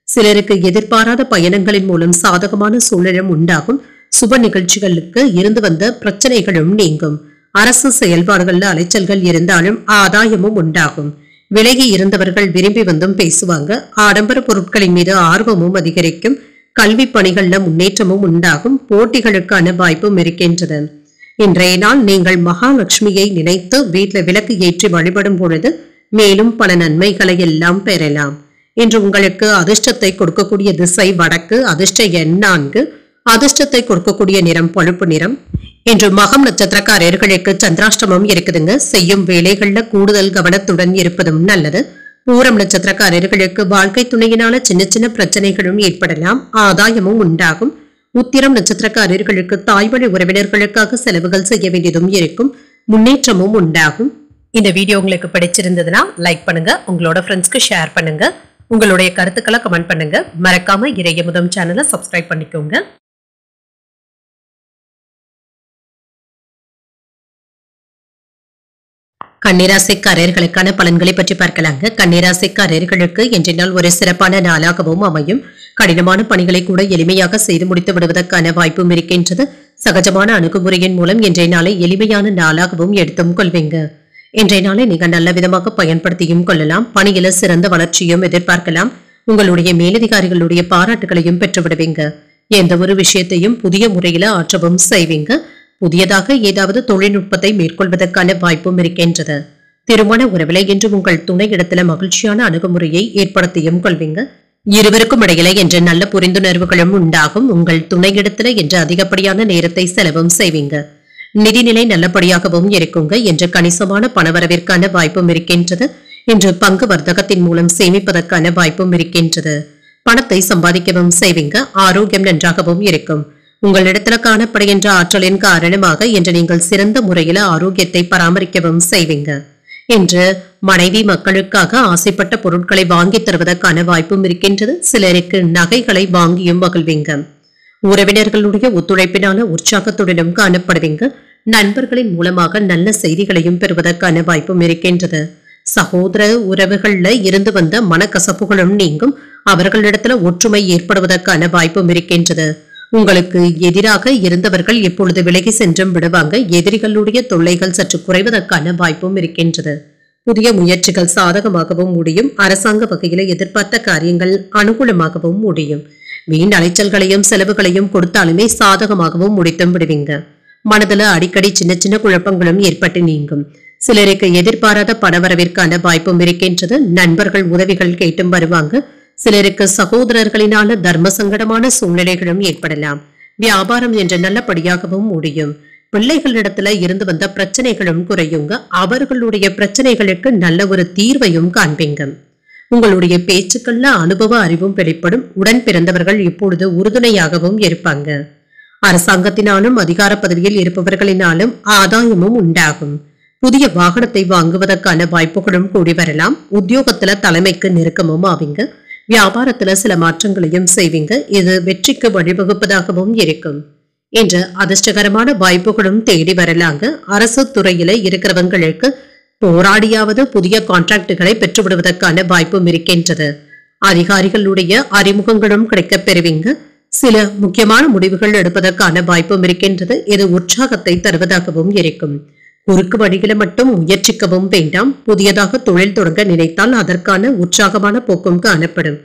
சிலருக்கு எதிர்பாராத பயணங்களின் மூலம் சாதகமான சூழலும் உண்டாகும். சுப நிகழ்ச்சிகளுக்கு இருந்து வந்த பிரச்சனைகளும் நீங்கும். அரசு செயல்பாடுகள்ல அலைச்சல்கள் இருந்தாலும் ஆதாயமும் உண்டாகும். விலகி இருந்தவர்கள் விரும்பி வந்தும் பேசுவாங்க. ஆடம்பர பொருட்களின் மீது ஆர்வமும் அதிகரிக்கும். கல்வி பணிகள்ல முன்னேற்றமும் உண்டாகும். போட்டிகளுக்கான வாய்ப்பும் இருக்கின்றது. இன்றைய நாள் நீங்கள் மகாலட்சுமியை நினைத்து வீட்டில் விளக்கு ஏற்றி வழிபடும் பொழுது மேலும் பல நன்மைகளை எல்லாம் பெறலாம். இன்று உங்களுக்கு அதிர்ஷ்டத்தை கொடுக்கக்கூடிய திசை வடக்கு. அதிர்ஷ்ட எண் 4. அதிர்ஷ்டத்தை கொடுக்கக்கூடிய நிறம் பழுப்பு நிறம். இன்று மகம் நட்சத்திரக்காரர்களுக்கு சந்திராஷ்டமம் இருக்குதுங்க. செய்யும் வேலைகள்ல கூடுதல் கவனத்துடன் இருப்பதும் நல்லது. பூரம் நட்சத்திரக்காரர்களுக்கு வாழ்க்கை துணையினால சின்ன சின்ன பிரச்சனைகளும் ஏற்படலாம். ஆதாயமும் உண்டாகும். உத்திரம் நட்சத்திரக்காரர்களுக்கு தாய்வழி உறவினர்களுக்காக செலவுகள் செய்ய வேண்டியதும் இருக்கும். முன்னேற்றமும் உண்டாகும். இந்த வீடியோ உங்களுக்கு பிடிச்சிருந்ததுன்னா லைக் பண்ணுங்க. உங்களோட ஃப்ரெண்ட்ஸ்க்கு ஷேர் பண்ணுங்க. உங்களுடைய கருத்துக்களை கமெண்ட் பண்ணுங்க. மறக்காம இறையமுதம் சேனலை சப்ஸ்கிரைப் பண்ணிக்கோங்க. கன்னிராசிக்காரர்களுக்கான பலன்களை பற்றி பார்க்கலாங்க. கன்னிராசிக்காரர்களுக்கு இன்றைய நாள் ஒரு சிறப்பான நாளாகவும் அமையும். கடினமான பணிகளை கூட எளிமையாக செய்து முடித்து விடுவதற்கான வாய்ப்பும் இருக்கின்றது. சகஜமான அணுகுமுறையின் மூலம் இன்றைய நாளை எளிமையான நாளாகவும் எடுத்தும் கொள்வீங்க. இன்றைய நாளை நீங்க நல்ல விதமாக பயன்படுத்தியும் கொள்ளலாம். பணியில சிறந்த வளர்ச்சியும் எதிர்பார்க்கலாம். உங்களுடைய மேலதிகாரிகளுடைய பாராட்டுகளையும் பெற்றுவிடுவீங்க. எந்த ஒரு விஷயத்தையும் புதிய முறையில ஆற்றவும் செய்வீங்க. புதியதாக ஏதாவது தொழில்நுட்பத்தை மேற்கொள்வதற்கான வாய்ப்பும் இருக்கின்றது. திருமண உறவிலை என்று உங்கள் துணை இடத்துல மகிழ்ச்சியான அணுகுமுறையை ஏற்படுத்தியும் கொள்வீங்க. இருவருக்கும் இடையில என்று நல்ல புரிந்துணர்வுகளும் உண்டாகும். உங்கள் துணை இடத்துல என்று அதிகப்படியான நேரத்தை செலவும் செய்வீங்க. நிதிநிலை நல்லபடியாகவும் இருக்குங்க. என்று கணிசமான பணவரவிற்கான வாய்ப்பும் இருக்கின்றது. இன்று பங்கு வர்த்தகத்தின் மூலம் சேமிப்பதற்கான வாய்ப்பும் இருக்கின்றது. பணத்தை சம்பாதிக்கவும் செய்வீங்க. ஆரோக்கியம் நன்றாகவும் இருக்கும். உங்களிடத்துல காணப்படுகின்ற ஆற்றலின் காரணமாக இன்று நீங்கள் சிறந்த முறையில ஆரோக்கியத்தை பராமரிக்கவும் செய்வீங்க. இன்று மனைவி மக்களுக்காக ஆசைப்பட்ட பொருட்களை வாங்கி தருவதற்கான வாய்ப்பும் இருக்கின்றது. சிலருக்கு நகைகளை வாங்கியும் மகிழ்வீங்க. உறவினர்களுடைய ஒத்துழைப்பினால உற்சாகத்துடனும் காணப்படுவீங்க. நண்பர்களின் மூலமாக நல்ல செய்திகளையும் பெறுவதற்கான வாய்ப்பும் இருக்கின்றது. சகோதர உறவுகள்ல இருந்து வந்த மனக்கசப்புகளும் நீங்கும். அவர்களிடத்துல ஒற்றுமை ஏற்படுவதற்கான வாய்ப்பும் இருக்கின்றது. உங்களுக்கு எதிராக இருந்தவர்கள் இப்பொழுது விலகி சென்றும் விடுவாங்க. எதிரிகளுடைய தொல்லைகள் சற்று குறைவதற்கான வாய்ப்பும் இருக்கின்றது. புதிய முயற்சிகள் சாதகமாகவும் முடியும். அரசாங்க வகையில எதிர்பார்த்த காரியங்கள் அனுகூலமாகவும் முடியும். வீண் அலைச்சல்களையும் செலவுகளையும் கொடுத்தாலுமே சாதகமாகவும் முடித்தும் விடுவீங்க. மனதுல அடிக்கடி சின்ன சின்ன குழப்பங்களும் ஏற்பட்டு நீங்கும். சிலருக்கு எதிர்பாராத பணவரவிற்கான வாய்ப்பும் இருக்கின்றது. நண்பர்கள் உதவிகள் கேட்டும் வருவாங்க. சிலருக்கு சகோதரர்களினால தர்ம சங்கடமான சூழ்நிலைகளும் ஏற்படலாம். வியாபாரம் என்ற நல்லபடியாகவும் முடியும். பிள்ளைகளிடத்துல இருந்து வந்த பிரச்சனைகளும் குறையுங்க. அவர்களுடைய பிரச்சனைகளுக்கு நல்ல ஒரு தீர்வையும் காண்பீங்க. உங்களுடைய பேச்சுக்கள்ல அனுபவ அறிவும் வெளிப்படும். உடன் பிறந்தவர்கள் இப்பொழுது உறுதுணையாகவும் இருப்பாங்க. அரசாங்கத்தினாலும் அதிகார பதவியில் இருப்பவர்களினாலும் ஆதாயமும் உண்டாகும். புதிய வாகனத்தை வாங்குவதற்கான வாய்ப்புகளும் கூடி வரலாம். உத்தியோகத்துல தலைமைக்கு நெருக்கமும் ஆவீங்க. வியாபாரத்துல சில மாற்றங்களையும் செய்வீங்க. இது வெற்றிக்கு வழிவகுப்பதாகவும் இருக்கும். இன்று அதிர்ஷ்டகரமான வாய்ப்புகளும் தேடி வரலாங்க. அரசு துறையில இருக்கிறவங்களுக்கு போராடியாவது புதிய கான்ட்ராக்டுகளை பெற்றுவிடுவதற்கான வாய்ப்பும் இருக்கின்றது. அதிகாரிகளுடைய அறிமுகங்களும் கிடைக்கப் பெறுவீங்க. சில முக்கியமான முடிவுகள் எடுப்பதற்கான வாய்ப்பும் இருக்கின்றது. இது உற்சாகத்தை தருவதாகவும் இருக்கும். குறுக்கு வழிகளை மட்டும் முயற்சிக்கவும் வேண்டாம். புதியதாக தொழில் தொடங்க நினைத்தால் அதற்கான உற்சாகமான போக்கும் காணப்படும்.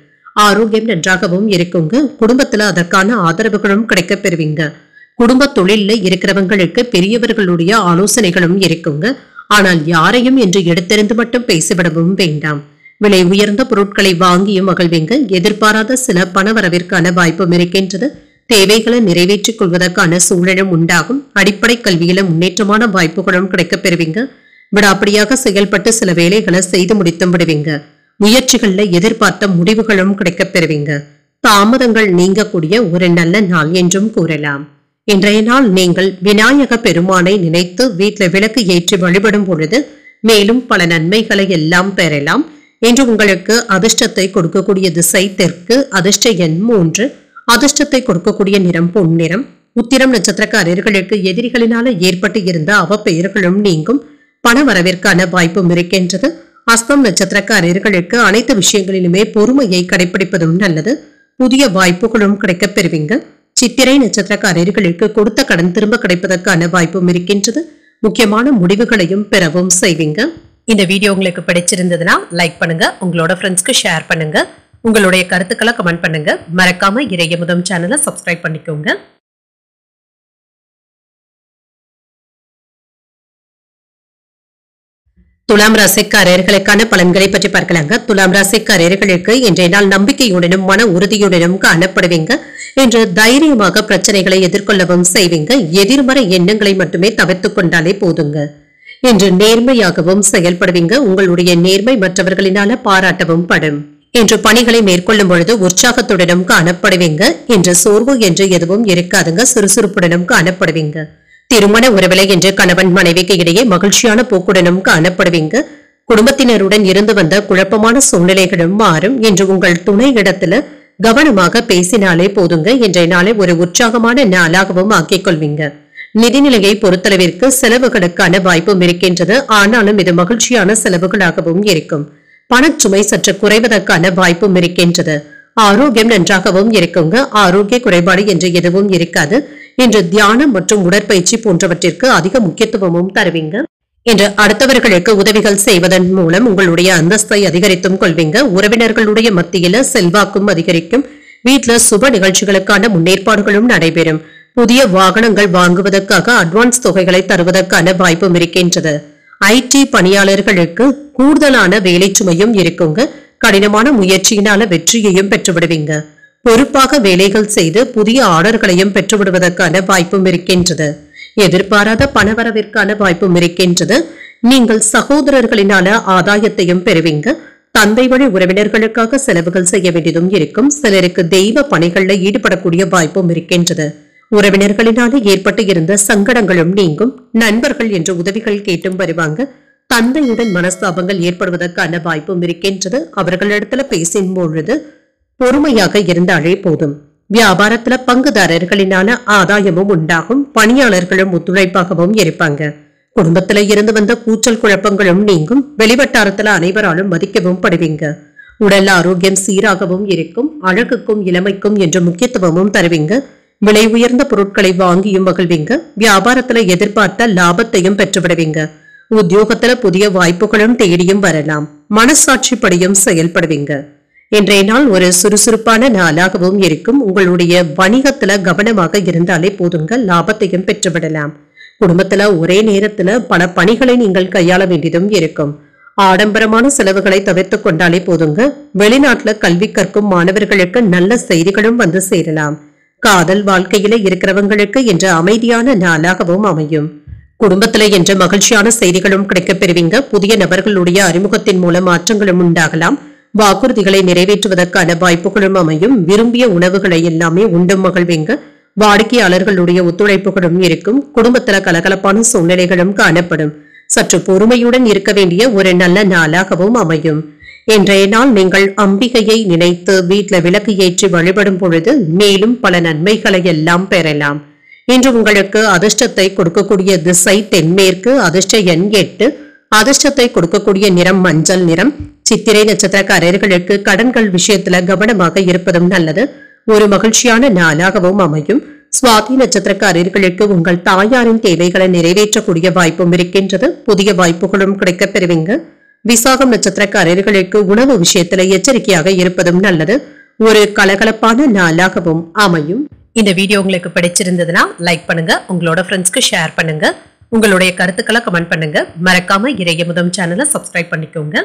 ஆரோக்கியம் நன்றாகவும் இருக்குங்க. குடும்பத்துல அதற்கான ஆதரவுகளும் கிடைக்கப் பெறுவீங்க. குடும்ப தொழில இருக்கிறவங்களுக்கு பெரியவர்களுடைய ஆலோசனைகளும் இருக்குங்க. ஆனால் யாரையும் என்று எடுத்தெறிந்து மட்டும் பேசிவிடவும் வேண்டாம். விலை உயர்ந்த பொருட்களை வாங்கியும் மகிழ்வீங்க. எதிர்பாராத சில பணவரவிற்கான வாய்ப்பும் இருக்கின்றது. தேவைகளை நிறைவேற்றிக் கொள்வதற்கான சூழலும் உண்டாகும். அடிப்படை கல்வியில முன்னேற்றமான வாய்ப்புகளும் கிடைக்கப் பெறுவீங்க. விடாப்படியாக செயல்பட்டு சில வேலைகளை செய்து முடித்தும் விடுவீங்க. முயற்சிகள்ல எதிர்பார்த்த முடிவுகளும் கிடைக்கப் பெறுவீங்க. தாமதங்கள் நீங்கக்கூடிய ஒரு நல்ல நாள் என்றும் கூறலாம். இன்றைய நாள் நீங்கள் விநாயக பெருமானை நினைத்து வீட்டில் விளக்கு ஏற்றி வழிபடும் பொழுது மேலும் பல நன்மைகளை எல்லாம் பெறலாம். இன்று உங்களுக்கு அதிர்ஷ்டத்தை கொடுக்கக்கூடிய திசை தெற்கு, அதிர்ஷ்ட எண் 3, அதிர்ஷ்டத்தை கொடுக்கக்கூடிய நிறம் பொன்னிறம். உத்திரம் நட்சத்திரக்காரர்களுக்கு எதிரிகளினால ஏற்பட்டு இருந்த அவப்பெயர்களும் நீங்கும். பண வரவிற்கான வாய்ப்பும் இருக்கின்றது. அஸ்தம் நட்சத்திரக்காரர்களுக்கு அனைத்து விஷயங்களிலுமே பொறுமையை கடைபிடிப்பதும் நல்லது. புதிய வாய்ப்புகளும் கிடைக்கப் பெறுவீங்க. சித்திரை நட்சத்திரக்காரர்களுக்கு கொடுத்த கடன் திரும்ப கிடைப்பதற்கான வாய்ப்பும் இருக்கின்றது. முக்கியமான முடிவுகளையும் பெறவும் செய்வீங்க. இந்த வீடியோ உங்களுக்கு பிடிச்சிருந்ததுன்னா லைக் பண்ணுங்க, உங்களோட ஃப்ரெண்ட்ஸ்க்கு ஷேர் பண்ணுங்க, உங்களுடைய கருத்துக்களை கமெண்ட் பண்ணுங்க. மறக்காம இறையமுதம் சேனலை சப்ஸ்கிரைப் பண்ணிக்கோங்க. துலாம் ராசிக்காரர்களுக்கான பலன்களை பற்றி பார்க்கலாங்க. துலாம் ராசிக்காரர்களுக்கு இன்றைய நாள் நம்பிக்கையுடனும் மன உறுதியுடனும் காணப்படுவீங்க. இன்று தைரியமாக பிரச்சனைகளை எதிர்கொள்ளவும் செய்வீங்க. எதிர்மறை எண்ணங்களை மட்டுமே தவிர்த்துக் கொண்டாலே போதுங்க. இன்று நேர்மையாகவும் செயல்படுவீங்க. உங்களுடைய நேர்மை மற்றவர்களினால பாராட்டவும் படும். இன்று பணிகளை மேற்கொள்ளும் பொழுது உற்சாகத்துடனும் காணப்படுவீங்க. இன்று சோர்வு என்று எதுவும் இருக்காதுங்க. சுறுசுறுப்புடனும் காணப்படுவீங்க. திருமண உறவிலை என்று கணவன் மனைவிக்கு இடையே மகிழ்ச்சியான போக்குடனும் காணப்படுவீங்க. குடும்பத்தினருடன் இருந்து வந்த குழப்பமான சூழ்நிலைகளும் மாறும். இன்று உங்கள் துணை இடத்துல கவனமாக பேசினாலே போதுங்க. இன்றைய நாளை ஒரு உற்சாகமான நாளாகவும் ஆக்கிக் கொள்வீங்க. நிதிநிலையை பொறுத்தளவிற்கு செலவுகளுக்கான வாய்ப்பும் இருக்கின்றது. ஆனாலும் இது மகிழ்ச்சியான செலவுகளாகவும் இருக்கும். பணச்சுமை சற்று குறைவதற்கான வாய்ப்பும் இருக்கின்றது. ஆரோக்கியம் நன்றாகவும் இருக்குங்க. ஆரோக்கிய குறைபாடு என்று எதுவும் இருக்காது. இன்று தியானம் மற்றும் உடற்பயிற்சி போன்றவற்றிற்கு அதிக முக்கியத்துவமும் தருவீங்க. இன்று அடுத்தவர்களுக்கு உதவிகள் செய்வதன் மூலம் உங்களுடைய அந்தஸ்தை அதிகரித்தும் கொள்வீங்க. உறவினர்களுடைய மத்தியில செல்வாக்கும் அதிகரிக்கும். வீட்டுல சுப நிகழ்ச்சிகளுக்கான முன்னேற்பாடுகளும் நடைபெறும். புதிய வாகனங்கள் வாங்குவதற்காக அட்வான்ஸ் தொகைகளை தருவதற்கான வாய்ப்பும் இருக்கின்றது. IT பணியாளர்களுக்கு கூடுதலான வேலை சுமையும் இருக்குங்க. கடினமான முயற்சியினால வெற்றியையும் பெற்றுவிடுவீங்க. பொறுப்பாக வேலைகள் செய்து புதிய ஆர்டர்களையும் பெற்றுவிடுவதற்கான வாய்ப்பும் இருக்கின்றது. எதிர்பாராத பணவரவிற்கான வாய்ப்பும் இருக்கின்றது. நீங்கள் சகோதரர்களினால ஆதாயத்தையும் பெறுவீங்க. தந்தை வழி உறவினர்களுக்காக செலவுகள் செய்ய வேண்டியதும் இருக்கும். சிலருக்கு தெய்வ பணிகளில் ஈடுபடக்கூடிய வாய்ப்பும் இருக்கின்றது. உறவினர்களினால ஏற்பட்டு இருந்த சங்கடங்களும் நீங்கும். நண்பர்கள் என்ற உதவிகள் கேட்டும் வருவாங்க. தந்தையுடன் மனஸ்தாபங்கள் ஏற்படுவதற்கான வாய்ப்பும் இருக்கின்றது. அவர்களிடத்துல பேசும் பொழுது பொறுமையாக இருந்தாலே போதும். வியாபாரத்துல பங்குதாரர்களினால ஆதாயமும் உண்டாகும். பணியாளர்களும் ஒத்துழைப்பாகவும் இருப்பாங்க. குடும்பத்துல இருந்து வந்த கூச்சல் குழப்பங்களும் நீங்கும். வெளிவட்டாரத்துல அனைவராலும் மதிக்கவும் படுவீங்க. உடல் ஆரோக்கியம் சீராகவும் இருக்கும். அழகுக்கும் இளமைக்கும் என்ற முக்கியத்துவமும் தருவீங்க. விலை உயர்ந்த பொருட்களை வாங்கியும் மகிழ்வீங்க. வியாபாரத்துல எதிர்பார்த்த லாபத்தையும் பெற்றுவிடுவீங்க. உத்தியோகத்துல புதிய வாய்ப்புகளும் தேடியும் வரலாம். மனசாட்சிப்படியும் செயல்படுவீங்க. இன்றைய நாள் ஒரு சுறுசுறுப்பான நாளாகவும் இருக்கும். உங்களுடைய வணிகத்துல கவனமாக இருந்தாலே போதுங்க. லாபத்தையும் பெற்றுவிடலாம். குடும்பத்துல ஒரே நேரத்துல பல பணிகளை நீங்கள் கையாள வேண்டியதும் இருக்கும். ஆடம்பரமான செலவுகளை தவிர்த்துக் கொண்டாலே போதுங்க. வெளிநாட்டுல கல்வி கற்கும் மாணவர்களுக்கு நல்ல செய்திகளும் வந்து சேரலாம். காதல் வாழ்க்கையில இருக்கிறவங்களுக்கு இன்று அமைதியான நாளாகவும் அமையும். குடும்பத்தில என்ற மகிழ்ச்சியான செய்திகளும் கிடைக்கப் பெறுவீங்க. புதிய நபர்களுடைய அறிமுகத்தின் மூலம் மாற்றங்களும் உண்டாகலாம். வாக்குறுதிகளை நிறைவேற்றுவதற்கான வாய்ப்புகளும் அமையும். விரும்பிய உணவுகளை எல்லாமே உண்டும் மகிழ்வீங்க. வாடிக்கையாளர்களுடைய ஒத்துழைப்புகளும் இருக்கும். குடும்பத்தில கலகலப்பான சூழ்நிலைகளும் காணப்படும். சற்று பொறுமையுடன் இருக்க வேண்டிய ஒரு நல்ல நாளாகவும் அமையும். இன்றைய நாள் நீங்கள் அம்பிகையை நினைத்து வீட்டில் விளக்கு ஏற்றி வழிபடும் பொழுது மேலும் பல நன்மைகளை எல்லாம் பெறலாம். இன்று உங்களுக்கு அதிர்ஷ்டத்தை கொடுக்கக்கூடிய திசை தென்மேற்கு, அதிர்ஷ்ட எண் 8, அதிர்ஷ்டத்தை கொடுக்கக்கூடிய நிறம் மஞ்சள் நிறம். சித்திரை நட்சத்திரக்காரர்களுக்கு கடன்கள் விஷயத்துல கவனமாக இருப்பதும் நல்லது. ஒரு மகிழ்ச்சியான நாளாகவும் அமையும். சுவாதி நட்சத்திரக்காரர்களுக்கு உங்கள் தாயாரின் தேவைகளை நிறைவேற்றக்கூடிய வாய்ப்பும் இருக்கின்றது. புதிய வாய்ப்புகளும் கிடைக்கப் பெறுவீங்க. விசாகம் நட்சத்திரக்காரர்களுக்கு உணவு விஷயத்துல எச்சரிக்கையாக இருப்பதும் நல்லது. ஒரு கலகலப்பான நாளாகவும் அமையும். இந்த வீடியோ உங்களுக்கு பிடிச்சிருந்ததுன்னா லைக் பண்ணுங்க, உங்களோட ஃப்ரெண்ட்ஸ்க்கு ஷேர் பண்ணுங்க, உங்களுடைய கருத்துக்களை கமெண்ட் பண்ணுங்க. மறக்காம இறையமுதம் சேனலை சப்ஸ்கிரைப் பண்ணிக்கோங்க.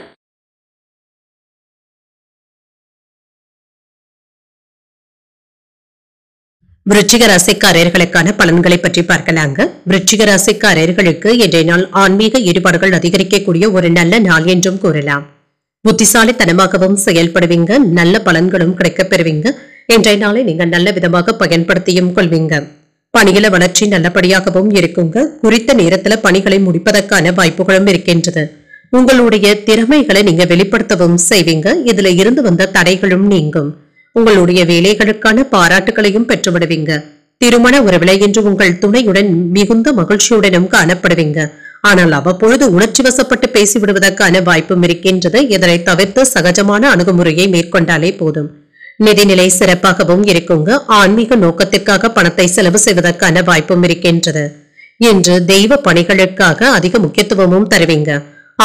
விருச்சிக ராசிக்காரர்களுக்கான பலன்களை பற்றி பார்க்கலாங்க. விருச்சிக ராசிக்காரர்களுக்கு இன்றைய நாள் ஆன்மீக ஈடுபாடுகள் அதிகரிக்கக்கூடிய ஒரு நல்ல நாள் என்றும் கூறலாம். புத்திசாலித்தனமாகவும் செயல்படுவீங்க, நல்ல பலன்களும் கிடைக்கப் பெறுவீங்க. இன்றைய நாளை நீங்க நல்ல விதமாக பயன்படுத்தியும் கொள்வீங்க. பணியில வளர்ச்சி நல்லபடியாகவும் இருக்குங்க. குறித்த நேரத்துல பணிகளை முடிப்பதற்கான வாய்ப்புகளும் இருக்கின்றது. உங்களுடைய திறமைகளை நீங்க வெளிப்படுத்தவும் செய்வீங்க. இதுல இருந்து வந்த தடைகளும் நீங்கும். உங்களுடைய வேலைகளுக்கான பாராட்டுகளையும் பெற்றுவிடுவீங்க. திருமண உறவிலை என்று உங்கள் துணையுடன் மிகுந்த மகிழ்ச்சியுடனும் காணப்படுவீங்க. ஆனால் அவ்வப்பொழுது உணர்ச்சி வசப்பட்டு பேசிவிடுவதற்கான வாய்ப்பும் இருக்கின்றது. இதனை தவிர்த்து சகஜமான அணுகுமுறையை மேற்கொண்டாலே போதும். நிதிநிலை சிறப்பாகவும் இருக்குங்க. ஆன்மீக நோக்கத்திற்காக பணத்தை செலவு செய்வதற்கான வாய்ப்பும் இருக்கின்றது. இன்று தெய்வ பணிகளுக்காக அதிக முக்கியத்துவமும் தருவீங்க.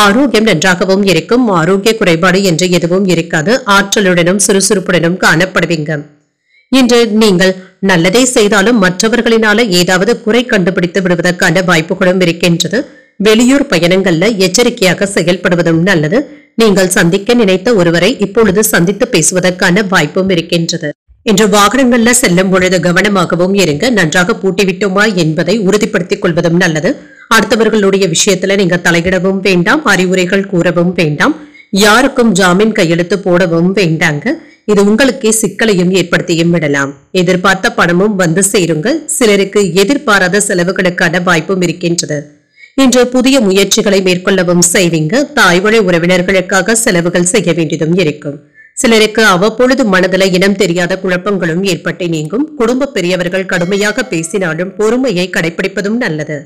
ஆரோக்கியம் நன்றாகவும் இருக்கும். ஆரோக்கிய குறைபாடு என்று எதுவும் இருக்காது. ஆற்றலுடனும் சுறுசுறுப்புடனும் காணப்படுவீங்க. இன்று நீங்கள் நல்லதை செய்தாலும் மற்றவர்களினால ஏதாவது குறை கண்டுபிடித்து விடுவதற்கான வாய்ப்புகளும் இருக்கின்றது. வெளியூர் பயணங்கள்ல எச்சரிக்கையாக செயல்படுவதும் நல்லது. நீங்கள் சந்திக்க நினைத்த ஒருவரை இப்பொழுது சந்தித்து பேசுவதற்கான வாய்ப்பும் இருக்கின்றது. இன்று வாகனங்கள்ல செல்லும் பொழுது கவனமாகவும் இருங்க. நன்றாக பூட்டிவிட்டோமா என்பதை உறுதிப்படுத்திக் கொள்வதும் நல்லது. அடுத்தவர்களுடைய விஷயத்துல நீங்க தலையிடவும் வேண்டாம். அறிவுரைகள் கூறவும் வேண்டாம். யாருக்கும் ஜாமீன் கையெழுத்து போடவும் வேண்டாங்க. இது உங்களுக்கே சிக்கலையும் ஏற்படுத்தியும் விடலாம். எதிர்பார்த்த பணமும் வந்து சேருங்க. சிலருக்கு எதிர்பாராத செலவுகளுக்கான வாய்ப்பும் இருக்கின்றது. இன்று புதிய முயற்சிகளை மேற்கொள்ளவும் செய்வீங்க. தாய்வழி உறவினர்களுக்காக செலவுகள் செய்ய வேண்டியதும் இருக்கும். சிலருக்கு அவ்வப்பொழுது மனதில் இனம் தெரியாத குழப்பங்களும் ஏற்பட்டு நீங்கும். குடும்ப பெரியவர்கள் கடுமையாக பேசினாலும் பொறுமையை கடைபிடிப்பதும் நல்லது.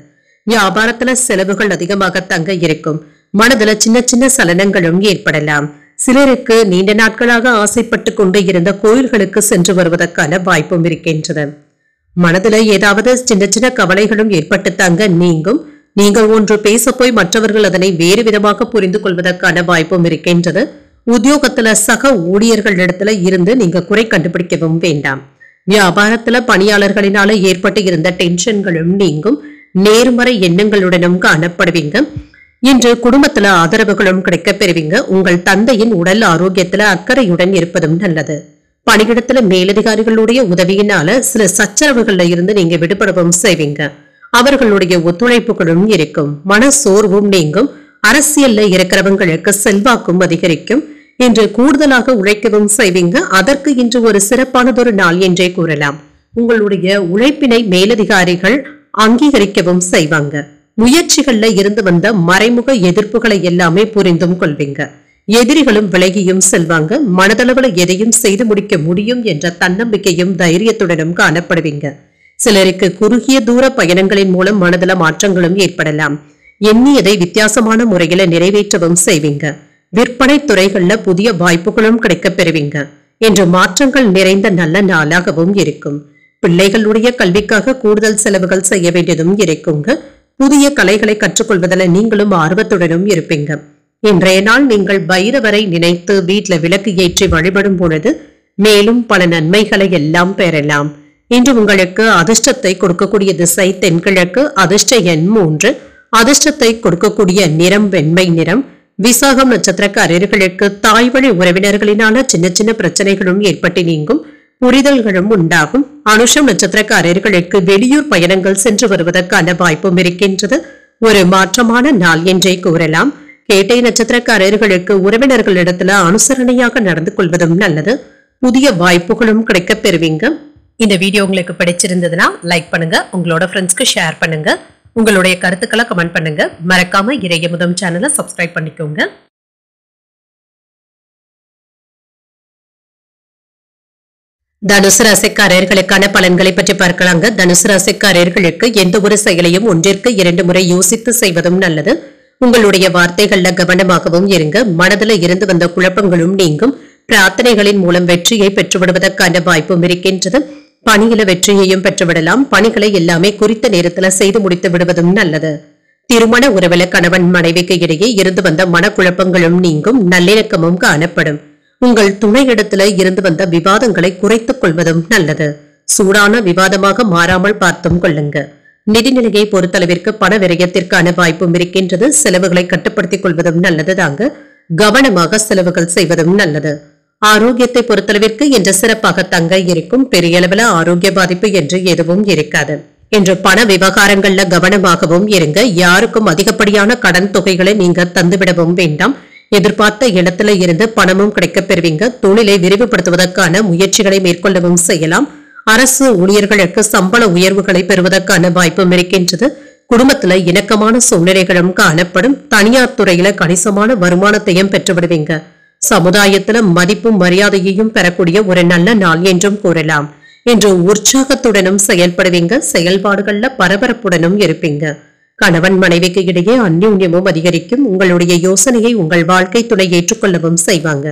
வியாபாரத்துல செலவுகள் அதிகமாக தங்க இருக்கும். மனதுல சின்ன சின்ன சலனங்களும் ஏற்படலாம். சிலருக்கு நீண்ட நாட்களாக ஆசைப்பட்டு கொண்டு இருந்த கோயில்களுக்கு சென்று வருவதற்கான வாய்ப்பும் இருக்கின்றது. மனதுல ஏதாவது சின்ன சின்ன கவலைகளும் ஏற்பட்டு தங்க நீங்கும். நீங்கள் ஒன்று பேச போய் மற்றவர்கள் அதனை வேறு விதமாக புரிந்து கொள்வதற்கான வாய்ப்பும் இருக்கின்றது. உத்தியோகத்துல சக ஊழியர்களிடத்துல இருந்து நீங்க குறை கண்டுபிடிக்கவும் வேண்டாம். வியாபாரத்துல பணியாளர்களினால ஏற்பட்டு இருந்த டென்ஷன்களும் நீங்கும். நேர்மறை எண்ணங்களுடனும் காணப்படுவீங்க. இன்று குடும்பத்துல ஆதரவுகளும் கிடைக்க பெறுவீங்க. உங்கள் தந்தையின் உடல் ஆரோக்கியத்துல அக்கறையுடன் இருப்பதும் நல்லது. பணியிடத்துல மேலதிகாரிகளுடைய உதவியினால சில சச்சரவுகள்ல இருந்து நீங்க விடுபடவும் செய்வீங்க. அவர்களுடைய ஒத்துழைப்புகளும் இருக்கும். மன சோர்வும் நீங்கும். அரசியல்ல இருக்கிறவங்களுக்கு செல்வாக்கும் அதிகரிக்கும். இன்று கூடுதலாக உழைக்கவும் செய்வீங்க. அதற்கு இன்று ஒரு சிறப்பானதொரு நாள் என்றே கூறலாம். உங்களுடைய உழைப்பினை மேலதிகாரிகள் அங்கீகரிக்கவும் செய்வாங்க. முயற்சிகள்ல இருந்து வந்த மறைமுக எதிர்ப்புகளை எல்லாமே புரிந்தும் கொள்வீங்க. எதிரிகளும் விலகியும் செல்வாங்க. மனதளவுல எதையும் செய்து முடிக்க முடியும் என்ற தன்னம்பிக்கையும் தைரியத்துடனும் காணப்படுவீங்க. சிலருக்கு குறுகிய தூர பயணங்களின் மூலம் மனதள மாற்றங்களும் ஏற்படலாம். எண்ணியதை வித்தியாசமான முறையில நிறைவேற்றவும் செய்வீங்க. விற்பனை துறைகள்ல புதிய வாய்ப்புகளும் கிடைக்க பெறுவீங்க. என்று மாற்றங்கள் நிறைந்த நல்ல நாளாகவும் இருக்கும். பிள்ளைகளுடைய கல்விக்காக கூடுதல் செலவுகள் செய்ய வேண்டியதும் இருக்குங்க. புதிய கலைகளை கற்றுக்கொள்வதில் நீங்களும் ஆர்வத்துடனும் இருப்பீங்க. இன்றைய நாள் நீங்கள் பைரவரை நினைத்து வீட்டுல விளக்கு ஏற்றி வழிபடும் பொழுது மேலும் பல நன்மைகளை எல்லாம் பெறலாம். இன்று உங்களுக்கு அதிர்ஷ்டத்தை கொடுக்கக்கூடிய திசை தென்கிழக்கு. அதிர்ஷ்ட எண் 3. அதிர்ஷ்டத்தை கொடுக்கக்கூடிய நிறம் வெண்மை நிறம். விசாகம் நட்சத்திரக்காரர்களுக்கு தாய்வழி உறவினர்களினால சின்ன சின்ன பிரச்சனைகளும் ஏற்பட்டு நீங்கும். புரிதல்களும் உண்டாகும். அனுஷம் நட்சத்திரக்காரர்களுக்கு வெளியூர் பயணங்கள் சென்று வருவதற்கான வாய்ப்பும் இருக்கின்றது. ஒரு மாற்றமான நாள் என்றே கூறலாம். கேட்டை நட்சத்திரக்காரர்களுக்கு உறவினர்களிடத்துல அனுசரணையாக நடந்து கொள்வதும் நல்லது. புதிய வாய்ப்புகளும் கிடைக்க பெறுவீங்க. இந்த வீடியோ உங்களுக்கு பிடிச்சிருந்ததுன்னா லைக் பண்ணுங்க. உங்களோட ஃப்ரெண்ட்ஸ்க்கு ஷேர் பண்ணுங்க. உங்களுடைய கருத்துக்களை கமெண்ட் பண்ணுங்க. மறக்காம இறையமுதம் சேனலை சப்ஸ்கிரைப் பண்ணிக்கோங்க. தனுசு ராசிக்காரர்களுக்கான பலன்களை பற்றி பார்க்கலாங்க. தனுசு ராசிக்காரர்களுக்கு எந்த ஒரு செயலையும் ஒன்றிற்கு 2 முறை யோசித்து செய்வதும் நல்லது. உங்களுடைய வார்த்தைகள்ல கவனமாகவும் இருங்க. மனதில் இருந்து வந்த குழப்பங்களும் நீங்கும். பிரார்த்தனைகளின் மூலம் வெற்றியை பெற்றுவிடுவதற்கான வாய்ப்பும் இருக்கின்றது. பணியில வெற்றியையும் பெற்றுவிடலாம். பணிகளை எல்லாமே குறித்த நேரத்துல செய்து முடித்து விடுவதும் நல்லது. திருமண உறவுல கணவன் மனைவிக்கு இடையே இருந்து வந்த மனக்குழப்பங்களும் நீங்கும். நல்லிணக்கமும் காணப்படும். உங்கள் துணையிடத்துல இருந்து வந்த விவாதங்களை குறைத்துக் கொள்வதும் நல்லது. சூடான விவாதமாக மாறாமல் பார்த்தும் கொள்ளுங்க. நிதிநிலையை பொறுத்தளவிற்கு பண விரயத்திற்கான வாய்ப்பும் இருக்கின்றது. செலவுகளை கட்டுப்படுத்திக் கொள்வதும் நல்லது தாங்க. கவனமாக செலவுகள் செய்வதும் நல்லது. ஆரோக்கியத்தை பொறுத்தளவிற்கு இன்று சிறப்பாக தங்க இருக்கும். பெரிய அளவில் ஆரோக்கிய பாதிப்பு என்று எதுவும் இருக்காது. இன்று பண விவகாரங்கள்ல கவனமாகவும் இருங்க. யாருக்கும் அதிகப்படியான கடன் தொகைகளை நீங்க தந்துவிடவும் வேண்டாம். எதிர்பார்த்த இடத்துல இருந்து பணமும் கிடைக்கப் பெறுவீங்க. தொழிலை விரிவுபடுத்துவதற்கான முயற்சிகளை மேற்கொள்ளவும் செய்யலாம். அரசு ஊழியர்களுக்கு சம்பள உயர்வுகளை பெறுவதற்கான வாய்ப்பும் இருக்கின்றது. குடும்பத்துல இணக்கமான சூழ்நிலைகளும் காணப்படும். தனியார் துறையில கணிசமான வருமானத்தையும் பெற்றுவிடுவீங்க. சமுதாயத்துல மதிப்பும் மரியாதையையும் பெறக்கூடிய ஒரு நல்ல நாள் என்றும் கூறலாம். இன்று உற்சாகத்துடனும் செயல்படுவீங்க. செயல்பாடுகள்ல பரபரப்புடனும் இருப்பீங்க. கணவன் மனைவிக்கு இடையே அந்யோன்யமும் அதிகரிக்கும். உங்களுடைய யோசனையை உங்கள் வாழ்க்கை துணை ஏற்றுக்கொள்ளவும் செய்வாங்க.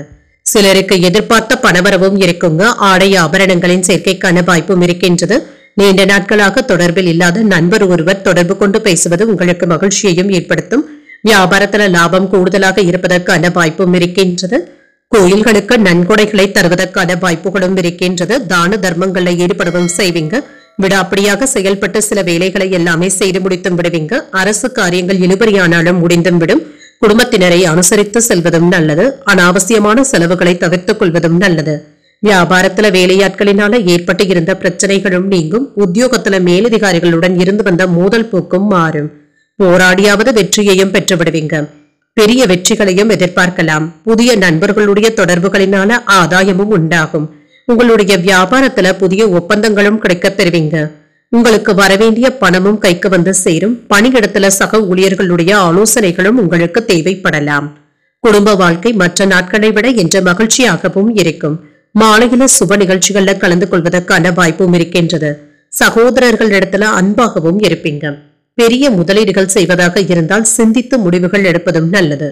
சிலருக்கு எதிர்பார்த்த பணவரவும் இருக்குங்க. ஆடை ஆபரணங்களின் சேர்க்கைக்கான வாய்ப்பும் இருக்கின்றது. நீண்ட நாட்களாக தொடர்பில் இல்லாத நண்பர் ஒருவர் தொடர்பு கொண்டு பேசுவது உங்களுக்கு மகிழ்ச்சியையும் ஏற்படுத்தும். வியாபாரத்துல லாபம் கூடுதலாக இருப்பதற்கான வாய்ப்பும் இருக்கின்றது. கோயில்களுக்கு நன்கொடைகளை தருவதற்கான வாய்ப்புகளும் இருக்கின்றது. தான தர்மங்களை ஈடுபடவும் செய்வீங்க. விடாப்படியாக செயல்பட்டு சில வேலைகளை எல்லாமே செய்து முடித்தும் விடுவீங்க. அரசு காரியங்கள் இழுபறியானாலும் முடிந்தும் விடும். குடும்பத்தினரை அனுசரித்து செல்வதும் நல்லது. அனாவசியமான செலவுகளை தவிர்த்துக் கொள்வதும் நல்லது. வியாபாரத்துல வேலையாட்களினால ஏற்பட்டு இருந்த பிரச்சனைகளும் நீங்கும். உத்தியோகத்துல மேலதிகாரிகளுடன் இருந்து வந்த மோதல் போக்கும் மாறும். போராடியாவது வெற்றியையும் பெற்றுவிடுவீங்க. பெரிய வெற்றிகளையும் எதிர்பார்க்கலாம். புதிய நண்பர்களுடைய தொடர்புகளினால ஆதாயமும் உண்டாகும். உங்களுடைய வியாபாரத்துல புதிய ஒப்பந்தங்களும் கிடைக்கப் பெறுவீங்க. உங்களுக்கு வரவேண்டிய பணமும் கைக்கு வந்து சேரும். பணியிடத்துல சக ஊழியர்களுடைய ஆலோசனைகளும் உங்களுக்கு தேவைப்படலாம். குடும்ப வாழ்க்கை மற்ற நாட்களை விட இன்று மகிழ்ச்சியாகவும் இருக்கும். மாலையில சுப நிகழ்ச்சிகள்ல கலந்து கொள்வதற்கான வாய்ப்பும் இருக்கின்றது. சகோதரர்களிடத்துல அன்பாகவும் இருப்பீங்க. பெரிய முதலீடுகள் செய்வதாக இருந்தால் சிந்தித்து முடிவுகள் எடுப்பதும் நல்லது.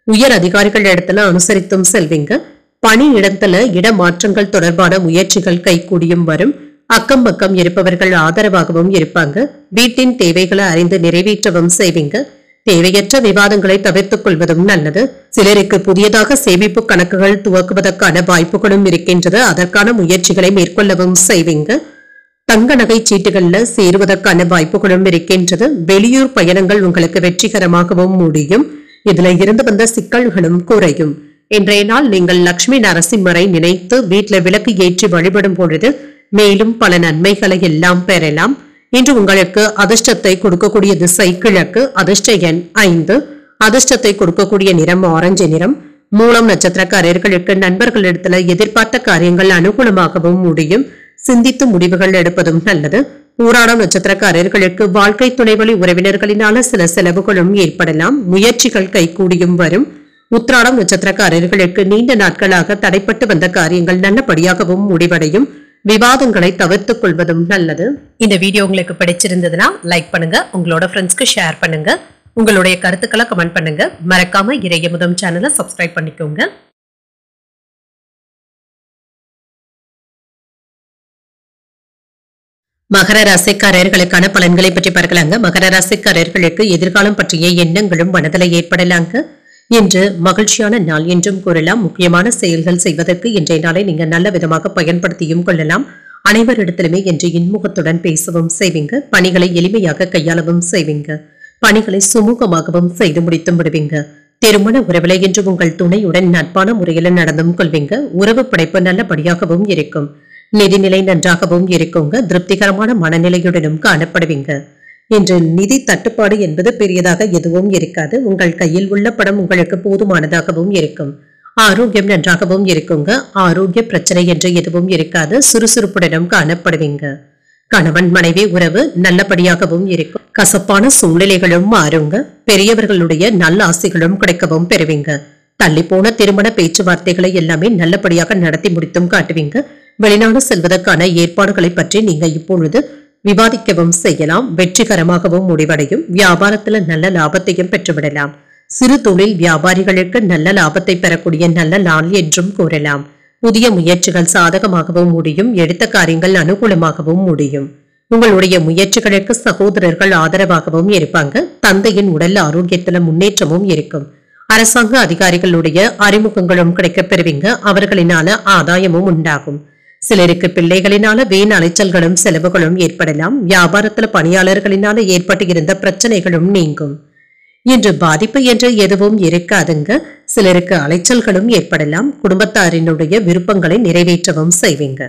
உயர் அதிகாரிகள் இடத்துல அனுசரித்தும் செல்வீங்க. பணி இடத்துல இடமாற்றங்கள் தொடர்பான முயற்சிகள் கைகூடியும் வரும். அக்கம் பக்கம் இருப்பவர்கள் ஆதரவாகவும் இருப்பாங்க. வீட்டின் தேவைகளை அறிந்து நிறைவேற்றவும் செய்வீங்க. தேவையற்ற விவாதங்களை தவிர்த்துக் கொள்வதும் நல்லது. சிலருக்கு புதியதாக சேமிப்பு கணக்குகள் துவக்குவதற்கான வாய்ப்புகளும் இருக்கின்றது. அதற்கான முயற்சிகளை மேற்கொள்ளவும் செய்வீங்க. தங்க நகை சீட்டுகள்ல சேருவதற்கான வாய்ப்புகளும் இருக்கின்றது. வெளியூர் பயணங்கள் உங்களுக்கு வெற்றிகரமாகவும் முடியும். இதுல இருந்து வந்த சிக்கல்களும் குறையும். இன்றைய நாள் நீங்கள் லட்சுமி நரசிம்மரை நினைத்து வீட்டுல விளக்கு ஏற்றி வழிபடும் பொழுது மேலும் பல நன்மைகளை எல்லாம் பெறலாம். இன்று உங்களுக்கு அதிர்ஷ்டத்தை கொடுக்கக்கூடிய திசை கிழக்கு. அதிர்ஷ்ட எண் 5. அதிர்ஷ்டத்தை கொடுக்கக்கூடிய நிறம் ஆரஞ்சு நிறம். மூலம் நட்சத்திரக்காரர்களுக்கு நண்பர்களிடத்துல எதிர்பார்த்த காரியங்கள் அனுகூலமாகவும் முடியும். சிந்தித்து முடிவுகள் எடுப்பதும் நல்லது. பூராடம் நட்சத்திரக்காரர்களுக்கு வாழ்க்கை துணைவழி உறவினர்களினால சில செலவுகளும் ஏற்படலாம். முயற்சிகள் கைகூடியும் வரும். உத்திராடம் நட்சத்திரக்காரர்களுக்கு நீண்ட நாட்களாக தடைப்பட்டு வந்த காரியங்கள் நல்லபடியாகவும் முடிவடையும். விவாதங்களை தவிர்த்துக் கொள்வதும் நல்லது. இந்த வீடியோ உங்களுக்கு பிடிச்சிருந்ததுன்னா லைக் பண்ணுங்க. உங்களோட ஃப்ரெண்ட்ஸ்க்கு ஷேர் பண்ணுங்க. உங்களுடைய கருத்துக்களை கமெண்ட் பண்ணுங்க. மறக்காம இறையமுதம் சேனலை சப்ஸ்கிரைப் பண்ணிக்கோங்க. மகர ராசிக்காரர்களுக்கான பலன்களை பற்றி பார்க்கலாங்க. மகர ராசிக்காரர்களுக்கு எதிர்காலம் பற்றிய எண்ணங்களும் மனதில் ஏற்படலாங்க. இன்று மகிழ்ச்சியான நாள் என்றும் கூறலாம். முக்கியமான செயல்கள் செய்வதற்கு இன்றைய நாளை நீங்க நல்ல விதமாக பயன்படுத்தியும் கொள்ளலாம். அனைவரிடத்திலுமே இன்று இன்முகத்துடன் பேசவும் செய்வீங்க. பணிகளை எளிமையாக கையாளவும் செய்வீங்க. பணிகளை சுமூகமாகவும் செய்து முடித்தும் விடுவீங்க. திருமண உறவிலை என்று உங்கள் துணையுடன் நட்பான முறையில் நடந்தும் கொள்வீங்க. உறவு படைப்பு நல்லபடியாகவும் இருக்கும். நிதிநிலை நன்றாகவும் இருக்குங்க. திருப்திகரமான மனநிலையுடனும் காணப்படுவீங்க. இன்று நிதி தட்டுப்பாடு என்பது பெரியதாக எதுவும் இருக்காது. உங்கள் கையில் உள்ள பணம் உங்களுக்கு போதுமானதாகவும் இருக்கும். ஆரோக்கியம் நன்றாகவும் இருக்குங்க. ஆரோக்கிய பிரச்சனை என்று எதுவும் இருக்காது. சுறுசுறுப்புடனும் காணப்படுவீங்க. கணவன் மனைவி உறவு நல்லபடியாகவும் இருக்கும். கசப்பான சூழ்நிலைகளும் மாறுங்க. பெரியவர்களுடைய நல்ல ஆசைகளும் கிடைக்கவும் பெறுவீங்க. தள்ளி போன திருமண பேச்சுவார்த்தைகளை எல்லாமே நல்லபடியாக நடத்தி முடித்தும் காட்டுவீங்க. வெளிநாடு செல்வதற்கான ஏற்பாடுகளை பற்றி நீங்க இப்பொழுது விவாதிக்கவும் செய்யலாம். வெற்றிகரமாகவும் முடிவடையும். வியாபாரத்துல நல்ல லாபத்தையும் பெற்றுவிடலாம். சிறு தொழில் வியாபாரிகளுக்கு நல்ல லாபத்தை பெறக்கூடிய நல்ல நாள் என்றும் கூறலாம். புதிய முயற்சிகள் சாதகமாகவும் முடியும். எடுத்த காரியங்கள் அனுகூலமாகவும் முடியும். உங்களுடைய முயற்சிகளுக்கு சகோதரர்கள் ஆதரவாகவும் இருப்பாங்க. தந்தையின் உடல் ஆரோக்கியத்துல முன்னேற்றமும் இருக்கும். அரசாங்க அதிகாரிகளுடைய அறிமுகங்களும் கிடைக்கப் பெறுவீங்க. அவர்களினால ஆதாயமும் உண்டாகும். சிலருக்கு பிள்ளைகளினால வீண் அலைச்சல்களும் செலவுகளும் ஏற்படலாம். வியாபாரத்துல பணியாளர்களினால ஏற்பட்டு இருந்த பிரச்சனைகளும் நீங்கும். இன்று பாதிப்பு என்று எதுவும் இருக்காதுங்க. சிலருக்கு அலைச்சல்களும் ஏற்படலாம். குடும்பத்தாரினுடைய விருப்பங்களை நிறைவேற்றவும் செய்வீங்க.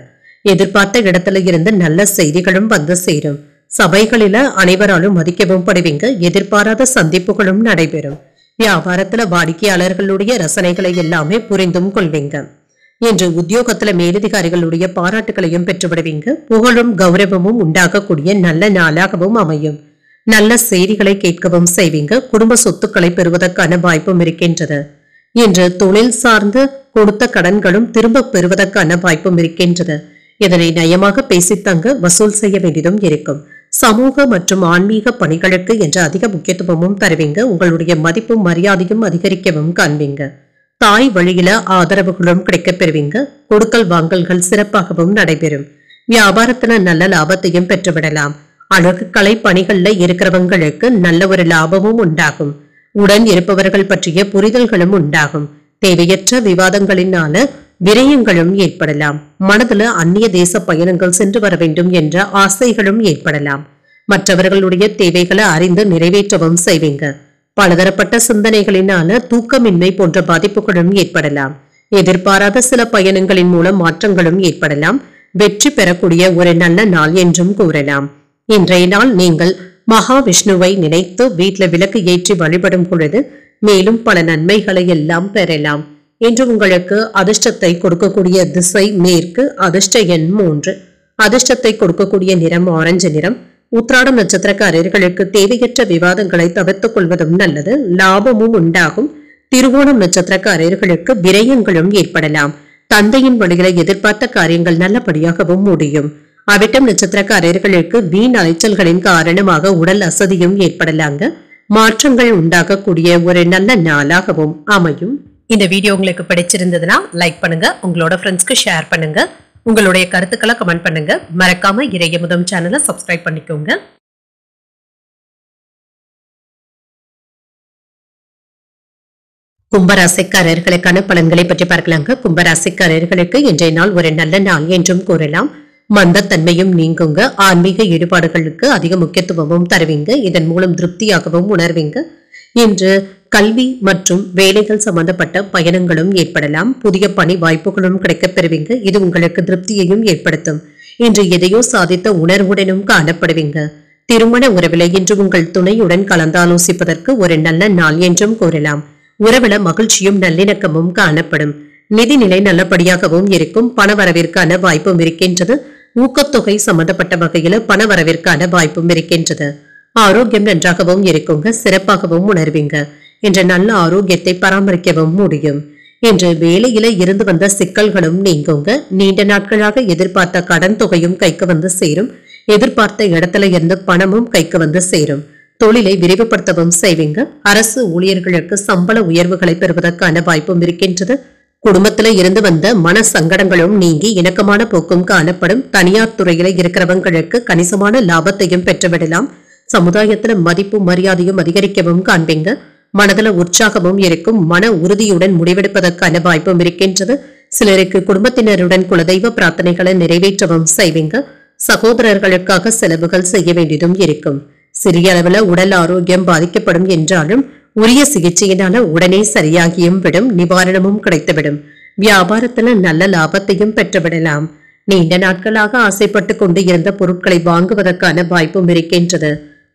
எதிர்பார்த்த இடத்துல இருந்து நல்ல செய்திகளும் வந்து சேரும். சபைகளில அனைவராலும் மதிக்கவும் படுவீங்க. எதிர்பாராத சந்திப்புகளும் நடைபெறும். வியாபாரத்துல வாடிக்கையாளர்களுடைய ரசனைகளை எல்லாமே புரிந்தும் கொள்வீங்க. இன்று உத்தியோகத்துல மேலதிகாரிகளுடைய பாராட்டுகளையும் பெற்றுவிடுவீங்க. புகழும் கௌரவமும் உண்டாகக்கூடிய நல்ல நாளாகவும் அமையும். நல்ல செய்திகளை கேட்கவும் செய்வீங்க. குடும்ப சொத்துக்களை பெறுவதற்கான வாய்ப்பும் இருக்கின்றது. இன்று தொழில் சார்ந்து கொடுத்த கடன்களும் திரும்ப பெறுவதற்கான வாய்ப்பும் இருக்கின்றது. இதனை நயமாக பேசித்தங்க வசூல் செய்ய வேண்டியதும் இருக்கும். சமூக மற்றும் ஆன்மீக பணிகளுக்கு என்ற அதிக முக்கியத்துவமும் தருவீங்க. உங்களுடைய மதிப்பும் மரியாதையும் அதிகரிக்கவும் காண்பீங்க. தாய் வழியில ஆதரவுகளும் கிடைக்கப் பெறுவீங்க. கொடுக்கல் வாங்கல்கள் சிறப்பாகவும் நடைபெறும். வியாபாரத்துல நல்ல லாபத்தையும் பெற்றுவிடலாம். அழகு கலை பணிகள்ல இருக்கிறவங்களுக்கு நல்ல ஒரு லாபமும் உண்டாகும். உடன் இருப்பவர்கள் பற்றிய புரிதல்களும் உண்டாகும். தேவையற்ற விவாதங்களினால விரயங்களும் ஏற்படலாம். மனதுல அந்நிய தேச பயணங்கள் சென்று வர வேண்டும் என்ற ஆசைகளும் ஏற்படலாம். மற்றவர்களுடைய தேவைகளை அறிந்து நிறைவேற்றவும் செய்வீங்க. பலதரப்பட்ட சிந்தனைகளினால தூக்கமின்மை போன்ற பாதிப்புகளும் ஏற்படலாம். எதிர்பாராத சில பயணங்களின் மூலம் மாற்றங்களும் ஏற்படலாம். வெற்றி பெறக்கூடிய ஒரு நல்ல நாள் என்றும் கூறலாம். இன்றைய நாள் நீங்கள் மகாவிஷ்ணுவை நினைத்து வீட்டில் விளக்கு ஏற்றி வழிபடும் பொழுது மேலும் பல நன்மைகளை எல்லாம் பெறலாம். இன்று உங்களுக்கு அதிர்ஷ்டத்தை கொடுக்கக்கூடிய திசை மேற்கு. அதிர்ஷ்ட எண் 3. அதிர்ஷ்டத்தை கொடுக்கக்கூடிய நிறம் ஆரஞ்சு நிறம். உத்திராடம் நட்சத்திரக்காரர்களுக்கு தேவையற்ற விவாதங்களை தவிர்த்துக் கொள்வதும் நல்லது. லாபமும் உண்டாகும். திருவோணம் நட்சத்திரக்காரர்களுக்கு விரயங்களும் ஏற்படலாம். தந்தையின் வழியில எதிர்பார்த்த காரியங்கள் நல்லபடியாகவும் முடியும். அவிட்டம் நட்சத்திரக்காரர்களுக்கு வீண் அலைச்சல்களின் காரணமாக உடல் அசதியும் ஏற்படலாங்க. மாற்றங்கள் உண்டாகக்கூடிய ஒரு நல்ல நாளாகவும் அமையும். இந்த வீடியோ உங்களுக்கு பிடிச்சிருந்ததுன்னா லைக் பண்ணுங்க. உங்களோட ஃப்ரெண்ட்ஸ்க்கு ஷேர் பண்ணுங்க. உங்களுடைய கருத்துக்களை கமெண்ட் பண்ணுங்க. மறக்காம இறையமுதம் சேனலை சப்ஸ்கிரைப் பண்ணிக்கோங்க. கும்பராசிக்காரர்களுக்கான பலன்களை பற்றி பார்க்கலாங்க. கும்பராசிக்காரர்களுக்கு இன்றைய நாள் ஒரு நல்ல நாள் என்றும் கூறலாம். மந்தத்தன்மையும் நீங்குங்க. ஆன்மீக ஈடுபாடுகளுக்கு அதிக முக்கியத்துவமும் தருவீங்க. இதன் மூலம் திருப்தியாகவும் உணர்வீங்க. இன்று கல்வி மற்றும் வேலைகள் சம்பந்தப்பட்ட பயணங்களும் ஏற்படலாம். புதிய பணி வாய்ப்புகளும் கிடைக்கப் பெறுவீங்க. இது உங்களுக்கு திருப்தியையும் ஏற்படுத்தும். இன்று எதையோ சாதித்த உணர்வுடனும் காணப்படுவீங்க. திருமண உறவில இன்று உங்கள் துணையுடன் கலந்தாலோசிப்பதற்கு ஒரு நல்ல நாள் என்றும் கூறலாம். உறவில மகிழ்ச்சியும் நல்லிணக்கமும் காணப்படும். நிதிநிலை நல்லபடியாகவும் இருக்கும். பணவரவிற்கான வாய்ப்பும் இருக்கின்றது. ஊக்கத்தொகை சம்பந்தப்பட்ட வகையில பணவரவிற்கான வாய்ப்பும் இருக்கின்றது. ஆரோக்கியம் நன்றாகவும் இருக்குங்க. சிறப்பாகவும் உணர்வீங்க. என்ற நல்ல ஆரோக்கியத்தை பராமரிக்கவும் முடியும். இன்று வேலையில இருந்து வந்த சிக்கல்களும் நீங்குங்க. நீண்ட நாட்களாக எதிர்பார்த்த கடன் தொகையும் கைக்கு வந்து சேரும். எதிர்பார்த்த இடத்துல இருந்து பணமும் கைக்கு வந்து சேரும். தொழிலை விரிவுபடுத்தவும் செய்வீங்க. அரசு ஊழியர்களுக்கு சம்பள உயர்வுகளை பெறுவதற்கான வாய்ப்பும் இருக்கின்றது. குடும்பத்துல இருந்து வந்த மன சங்கடங்களும் நீங்கி இணக்கமான போக்கும் காணப்படும். தனியார் துறையில இருக்கிறவங்களுக்கு கணிசமான லாபத்தையும் பெற்றுவிடலாம். சமுதாயத்துல மதிப்பு மரியாதையும் அதிகரிக்கவும் காண்பீங்க. மனதுல உற்சாகமும் இருக்கும். மன உறுதியுடன் முடிவெடுப்பதற்கான வாய்ப்பும் இருக்கின்றது. சிலருக்கு குடும்பத்தினருடன் குலதெய்வ பிரார்த்தனைகளை நிறைவேற்றவும் செய்வீங்க. சகோதரர்களுக்காக செலவுகள் செய்ய வேண்டியதும் இருக்கும். சிறிய அளவுல உடல் ஆரோக்கியம் பாதிக்கப்படும் என்றாலும் உரிய சிகிச்சையினால உடனே சரியாகியும் விடும். நிவாரணமும் கிடைத்துவிடும். வியாபாரத்துல நல்ல லாபத்தையும் பெற்றுவிடலாம். நீண்ட நாட்களாக ஆசைப்பட்டு கொண்டு இருந்த பொருட்களை வாங்குவதற்கான வாய்ப்பும் இருக்கின்றது.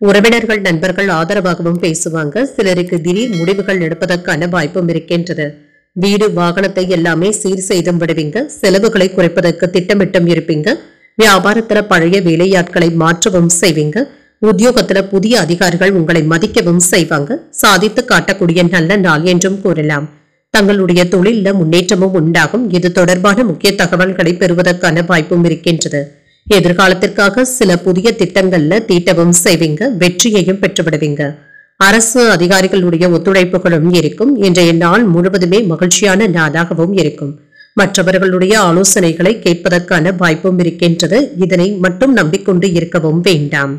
உறவினர்கள் நண்பர்கள் ஆதரவாகவும் பேசுவாங்க. சிலருக்கு திடீர் முடிவுகள் எடுப்பதற்கான வாய்ப்பும் இருக்கின்றது. வீடு வாகனத்தை எல்லாமே சீர் செய்தும் விடுவீங்க. செலவுகளை குறைப்பதற்கு திட்டமிட்டும் இருப்பீங்க. வியாபாரத்துல பழைய வேலையாட்களை மாற்றவும் செய்வீங்க. உத்தியோகத்துல புதிய அதிகாரிகள் உங்களை மதிக்கவும் செய்வாங்க. சாதித்து காட்டக்கூடிய நல்ல நாள் என்றும் கூறலாம். தங்களுடைய தொழில முன்னேற்றமும் உண்டாகும். இது தொடர்பான முக்கிய தகவல்களை பெறுவதற்கான வாய்ப்பும் இருக்கின்றது. எதிர்காலத்திற்காக சில புதிய திட்டங்கள்ல தீட்டவும் செய்வீங்க. வெற்றியையும் பெற்றுவிடுவீங்க. அரசு அதிகாரிகளுடைய ஒத்துழைப்புகளும் இருக்கும். இன்றைய நாள் முழுவதுமே மகிழ்ச்சியான நாளாகவும் இருக்கும். மற்றவர்களுடைய ஆலோசனைகளை கேட்பதற்கான வாய்ப்பும் இருக்கின்றது. இதனை மட்டும் நம்பிக்கொண்டு இருக்கவும் வேண்டாம்.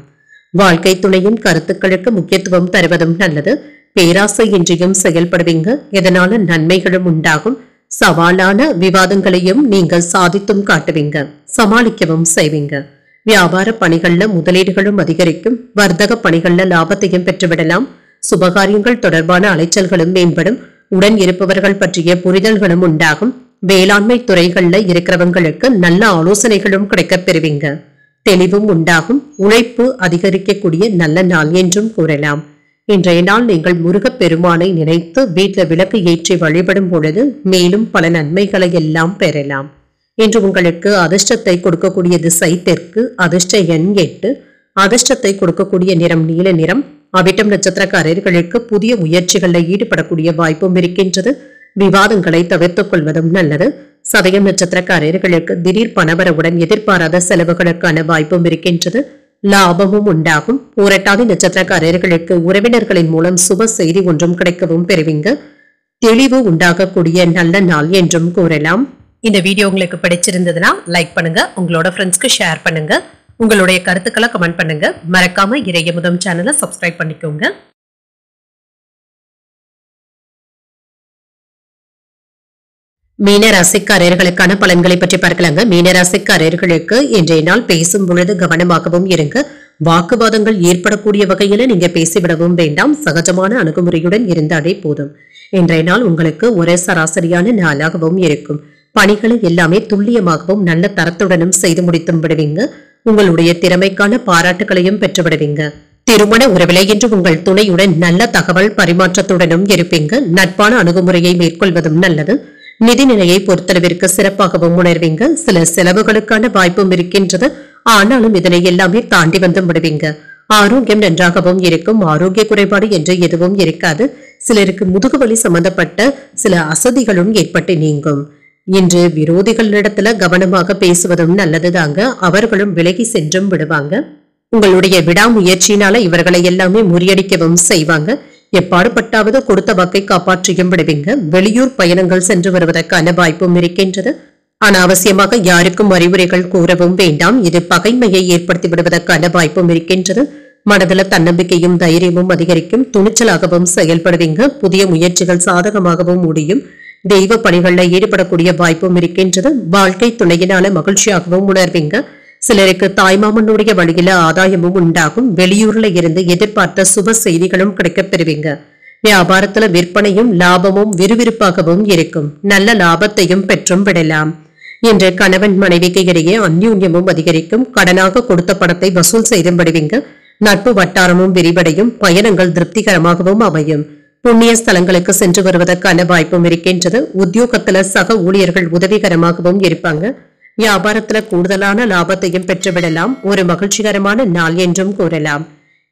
வாழ்க்கை துணையின் கருத்துக்களுக்கு முக்கியத்துவம் தருவதும் நல்லது. பேராசை இன்றியும் செயல்படுவீங்க. இதனால நன்மைகளும் உண்டாகும். சவாலான விவாதங்களையும் நீங்கள் சாதித்தும் காட்டுவீங்க, சமாளிக்கவும் செய்வீங்க. வியாபார பணிகள்ல முதலீடுகளும் அதிகரிக்கும். வர்த்தக பணிகள்ல லாபத்தையும் பெற்றுவிடலாம். சுபகாரியங்கள் தொடர்பான அலைச்சல்களும் மேம்படும். உடன் இருப்பவர்கள் பற்றிய புரிதல்களும் உண்டாகும். வேளாண்மை துறைகள்ல இருக்கிறவங்களுக்கு நல்ல ஆலோசனைகளும் கிடைக்கப் பெறுவீங்க. தெளிவும் உண்டாகும். உழைப்பு அதிகரிக்கக்கூடிய நல்ல நாள் என்றும் கூறலாம். இன்றைய நாள் நீங்கள் முருகப் பெருமானை நினைத்து வீட்டில் விளக்கு ஏற்றி வழிபடும் பொழுது மேலும் பல நன்மைகளை எல்லாம் பெறலாம். இன்று உங்களுக்கு அதிர்ஷ்டத்தை கொடுக்கக்கூடிய திசை தெற்கு. அதிர்ஷ்ட எண் 8. அதிர்ஷ்டத்தை கொடுக்கக்கூடிய நிறம் நீல நிறம். அவிட்டம் நட்சத்திரக்காரர்களுக்கு புதிய முயற்சிகளில் ஈடுபடக்கூடிய வாய்ப்பும் இருக்கின்றது. விவாதங்களை தவிர்த்துக் கொள்வதும் நல்லது. சதயம் நட்சத்திரக்காரர்களுக்கு திடீர் பணவரவுடன் எதிர்பாராத செலவுகளுக்கான வாய்ப்பும் இருக்கின்றது. லாபமும் உண்டாகும். பூரட்டாதி நட்சத்திரக்காரர்களுக்கு உறவினர்களின் மூலம் சுப செய்தி ஒன்றும் கிடைக்கவும் பெறுவீங்க. தெளிவு உண்டாகக்கூடிய நல்ல நாள் என்றும் கூறலாம். இந்த வீடியோ உங்களுக்கு பிடிச்சிருந்ததுன்னா லைக் பண்ணுங்க, உங்களோட ஃப்ரெண்ட்ஸ்க்கு ஷேர் பண்ணுங்க, உங்களுடைய கருத்துக்களை கமெண்ட் பண்ணுங்க. மறக்காம இறையமுதம் சேனலை சப்ஸ்கிரைப் பண்ணிக்கோங்க. மீனராசிக்காரர்களுக்கான பலன்களை பற்றி பார்க்கலாங்க. மீனராசிக்காரர்களுக்கு இன்றைய நாள் பேசும் பொழுது கவனமாகவும் இருங்க. வாக்குவாதங்கள் ஏற்படக்கூடிய வகையில நீங்க பேசிவிடவும் வேண்டாம். சகஜமான அணுகுமுறையுடன் இருந்தாலே போதும். இன்றைய நாள் உங்களுக்கு ஒரே சராசரியான நாளாகவும் இருக்கும். பணிகளை எல்லாமே துல்லியமாகவும் நல்ல தரத்துடனும் செய்து முடித்தும் விடுவீங்க. உங்களுடைய திறமைக்கான பாராட்டுகளையும் பெற்று விடுவீங்க. திருமண உறவிலை என்று உங்கள் துணையுடன் நல்ல தகவல் பரிமாற்றத்துடனும் இருப்பீங்க. நட்பான அணுகுமுறையை மேற்கொள்வதும் நல்லது. நிதிநிலையை பொறுத்தளவிற்கு சிறப்பாகவும் உணர்வீங்க. சில செலவுகளுக்கான வாய்ப்பும் இருக்கின்றது. ஆனாலும் இதனை எல்லாமே தாண்டி வந்து விடுவீங்க. ஆரோக்கியம் நன்றாகவும் இருக்கும். ஆரோக்கிய குறைபாடு என்று எதுவும் இருக்காது. சிலருக்கு முதுகுவலி சம்பந்தப்பட்ட சில அசதிகளும் ஏற்பட்டு நீங்கும். இன்று விரோதிகளிடத்துல கவனமாக பேசுவதும் நல்லதுதாங்க. அவர்களும் விலகி சென்றும் விடுவாங்க. உங்களுடைய விடாமுயற்சியினால இவர்களை எல்லாமே முறியடிக்கவும் செய்வாங்க. எப்பாடுபட்டாவது கொடுத்த வாக்கை காப்பாற்றியும் விடுவீங்க. வெளியூர் பயணங்கள் சென்று வருவதற்கான வாய்ப்பும் இருக்கின்றது. அனாவசியமாக யாருக்கும் அறிவுரைகள் கூறவும் வேண்டாம். இது பகைமையை ஏற்படுத்தி விடுவதற்கான வாய்ப்பும் இருக்கின்றது. மனதில் தன்னம்பிக்கையும் தைரியமும் அதிகரிக்கும். துணிச்சலாகவும் செயல்படுவீங்க. புதிய முயற்சிகள் சாதகமாகவும் முடியும். தெய்வ பணிகளில் ஈடுபடக்கூடிய வாய்ப்பும் இருக்கின்றது. வாழ்க்கை துணையினால மகிழ்ச்சியாகவும் உணர்வீங்க. சிலருக்கு தாய்மாமனுடைய வழியில ஆதாயமும் உண்டாகும். வெளியூர்ல இருந்து எதிர்பார்த்த சுப செய்திகளும் கிடைக்கப் பெறுவீங்க. வியாபாரத்துல விற்பனையும் லாபமும் விறுவிறுப்பாகவும் இருக்கும். நல்ல லாபத்தையும் பெற்றும் விடலாம். இன்று கணவன் மனைவிக்கு இடையே அந்யூன்யமும் அதிகரிக்கும். கடனாக கொடுத்த பணத்தை வசூல் செய்து விடுவீங்க. நட்பு வட்டாரமும் விரிவடையும். பயணங்கள் திருப்திகரமாகவும் அமையும். புண்ணிய ஸ்தலங்களுக்கு சென்று வருவதற்கான வாய்ப்பும் இருக்கின்றது. உத்தியோகத்துல சக ஊழியர்கள் உதவிகரமாகவும் இருப்பாங்க. வியாபாரத்துல கூடுதலான லாபத்தையும் பெற்றுவிடலாம். ஒரு மகிழ்ச்சிகரமான நாள் என்றும் கூறலாம்.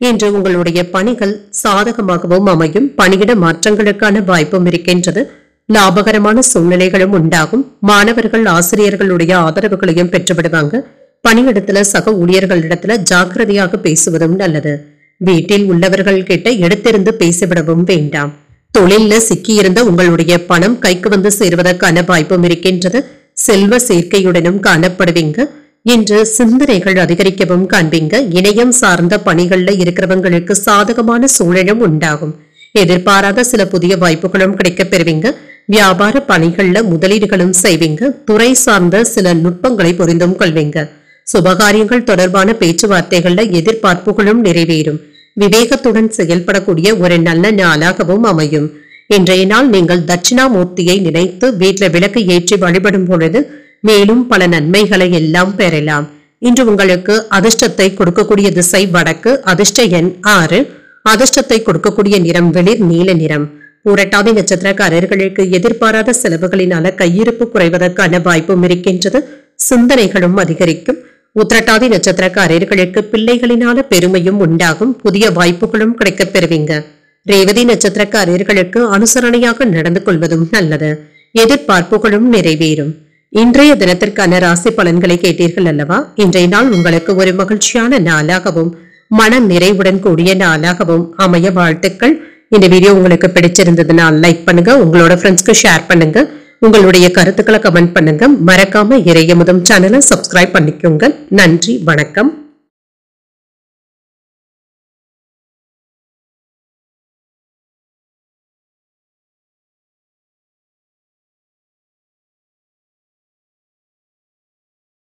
இன்று உங்களுடைய பணிகள் சாதகமாகவும் அமையும். பணியிட மாற்றங்களுக்கான வாய்ப்பும் இருக்கின்றது. லாபகரமான சூழ்நிலைகளும் உண்டாகும். மாணவர்கள் ஆசிரியர்களுடைய ஆதரவுகளையும் பெற்றுவிடுவாங்க. பணியிடத்துல சக ஊழியர்களிடத்துல ஜாக்கிரதையாக பேசுவதும் நல்லது. வீட்டில் உள்ளவர்கள் கிட்ட எடுத்திருந்து பேசிவிடவும் வேண்டாம். தொழில்ல சிக்கியிருந்த உங்களுடைய பணம் கைக்கு வந்து சேருவதற்கான வாய்ப்பும் இருக்கின்றது. செல்வ சேர்க்கையுடனும் காணப்படுவீங்க. இன்று சிந்தனைகள் அதிகரிக்கவும் காண்பீங்க. இணையம் சார்ந்த பணிகள்ல இருக்கிறவங்களுக்கு சாதகமான சூழலும் உண்டாகும். எதிர்பாராத சில புதிய வாய்ப்புகளும் கிடைக்கப் பெறுவீங்க. வியாபார பணிகள்ல முதலீடுகளும் செய்வீங்க. துறை சார்ந்த சில நுட்பங்களை புரிந்தும் கொள்வீங்க. சுபகாரியங்கள் தொடர்பான பேச்சுவார்த்தைகள்ல எதிர்பார்ப்புகளும் நிறைவேறும். விவேகத்துடன் செயல்படக்கூடிய ஒரு நல்ல நாளாகவும் அமையும். இன்றைய நாள் நீங்கள் தட்சிணாமூர்த்தியை நினைத்து வீட்டில் விளக்கு ஏற்றி வழிபடும் பொழுது மேலும் பல நன்மைகளை எல்லாம் பெறலாம். இன்று உங்களுக்கு அதிர்ஷ்டத்தை கொடுக்கக்கூடிய திசை வடக்கு. அதிர்ஷ்ட எண் 6. அதிர்ஷ்டத்தை கொடுக்கக்கூடிய நிறம் வெளிர் நீல நிறம். பூரட்டாதி நட்சத்திரக்காரர்களுக்கு எதிர்பாராத செலவுகளினால கையிருப்பு குறைவதற்கான வாய்ப்பும் இருக்கின்றது. சிந்தனைகளும் அதிகரிக்கும். உத்திரட்டாதி நட்சத்திரக்காரர்களுக்கு பிள்ளைகளினால பெருமையும் உண்டாகும். புதிய வாய்ப்புகளும் கிடைக்கப் பெறுவீங்க. ரேவதி நட்சத்திரக்காரர்களுக்கு அனுசரணையாக நடந்து கொள்வதும் நல்லது. எதிர்பார்ப்புகளும் நிறைவேறும். இன்றைய தினத்திற்கான ராசி பலன்களை கேட்டீர்கள் அல்லவா? இன்றைய நாள் உங்களுக்கு ஒரு மகிழ்ச்சியான நாளாகவும் மன நிறைவுடன் கூடிய நாளாகவும் அமைய வாழ்த்துக்கள். இந்த வீடியோ உங்களுக்கு பிடிச்சிருந்ததுன்னா லைக் பண்ணுங்க, உங்களோட ஃப்ரெண்ட்ஸ்க்கு ஷேர் பண்ணுங்க, உங்களுடைய கருத்துக்களை கமெண்ட் பண்ணுங்க. மறக்காம இறையமுதம் சேனலை சப்ஸ்கிரைப் பண்ணிக்கோங்க. நன்றி, வணக்கம்.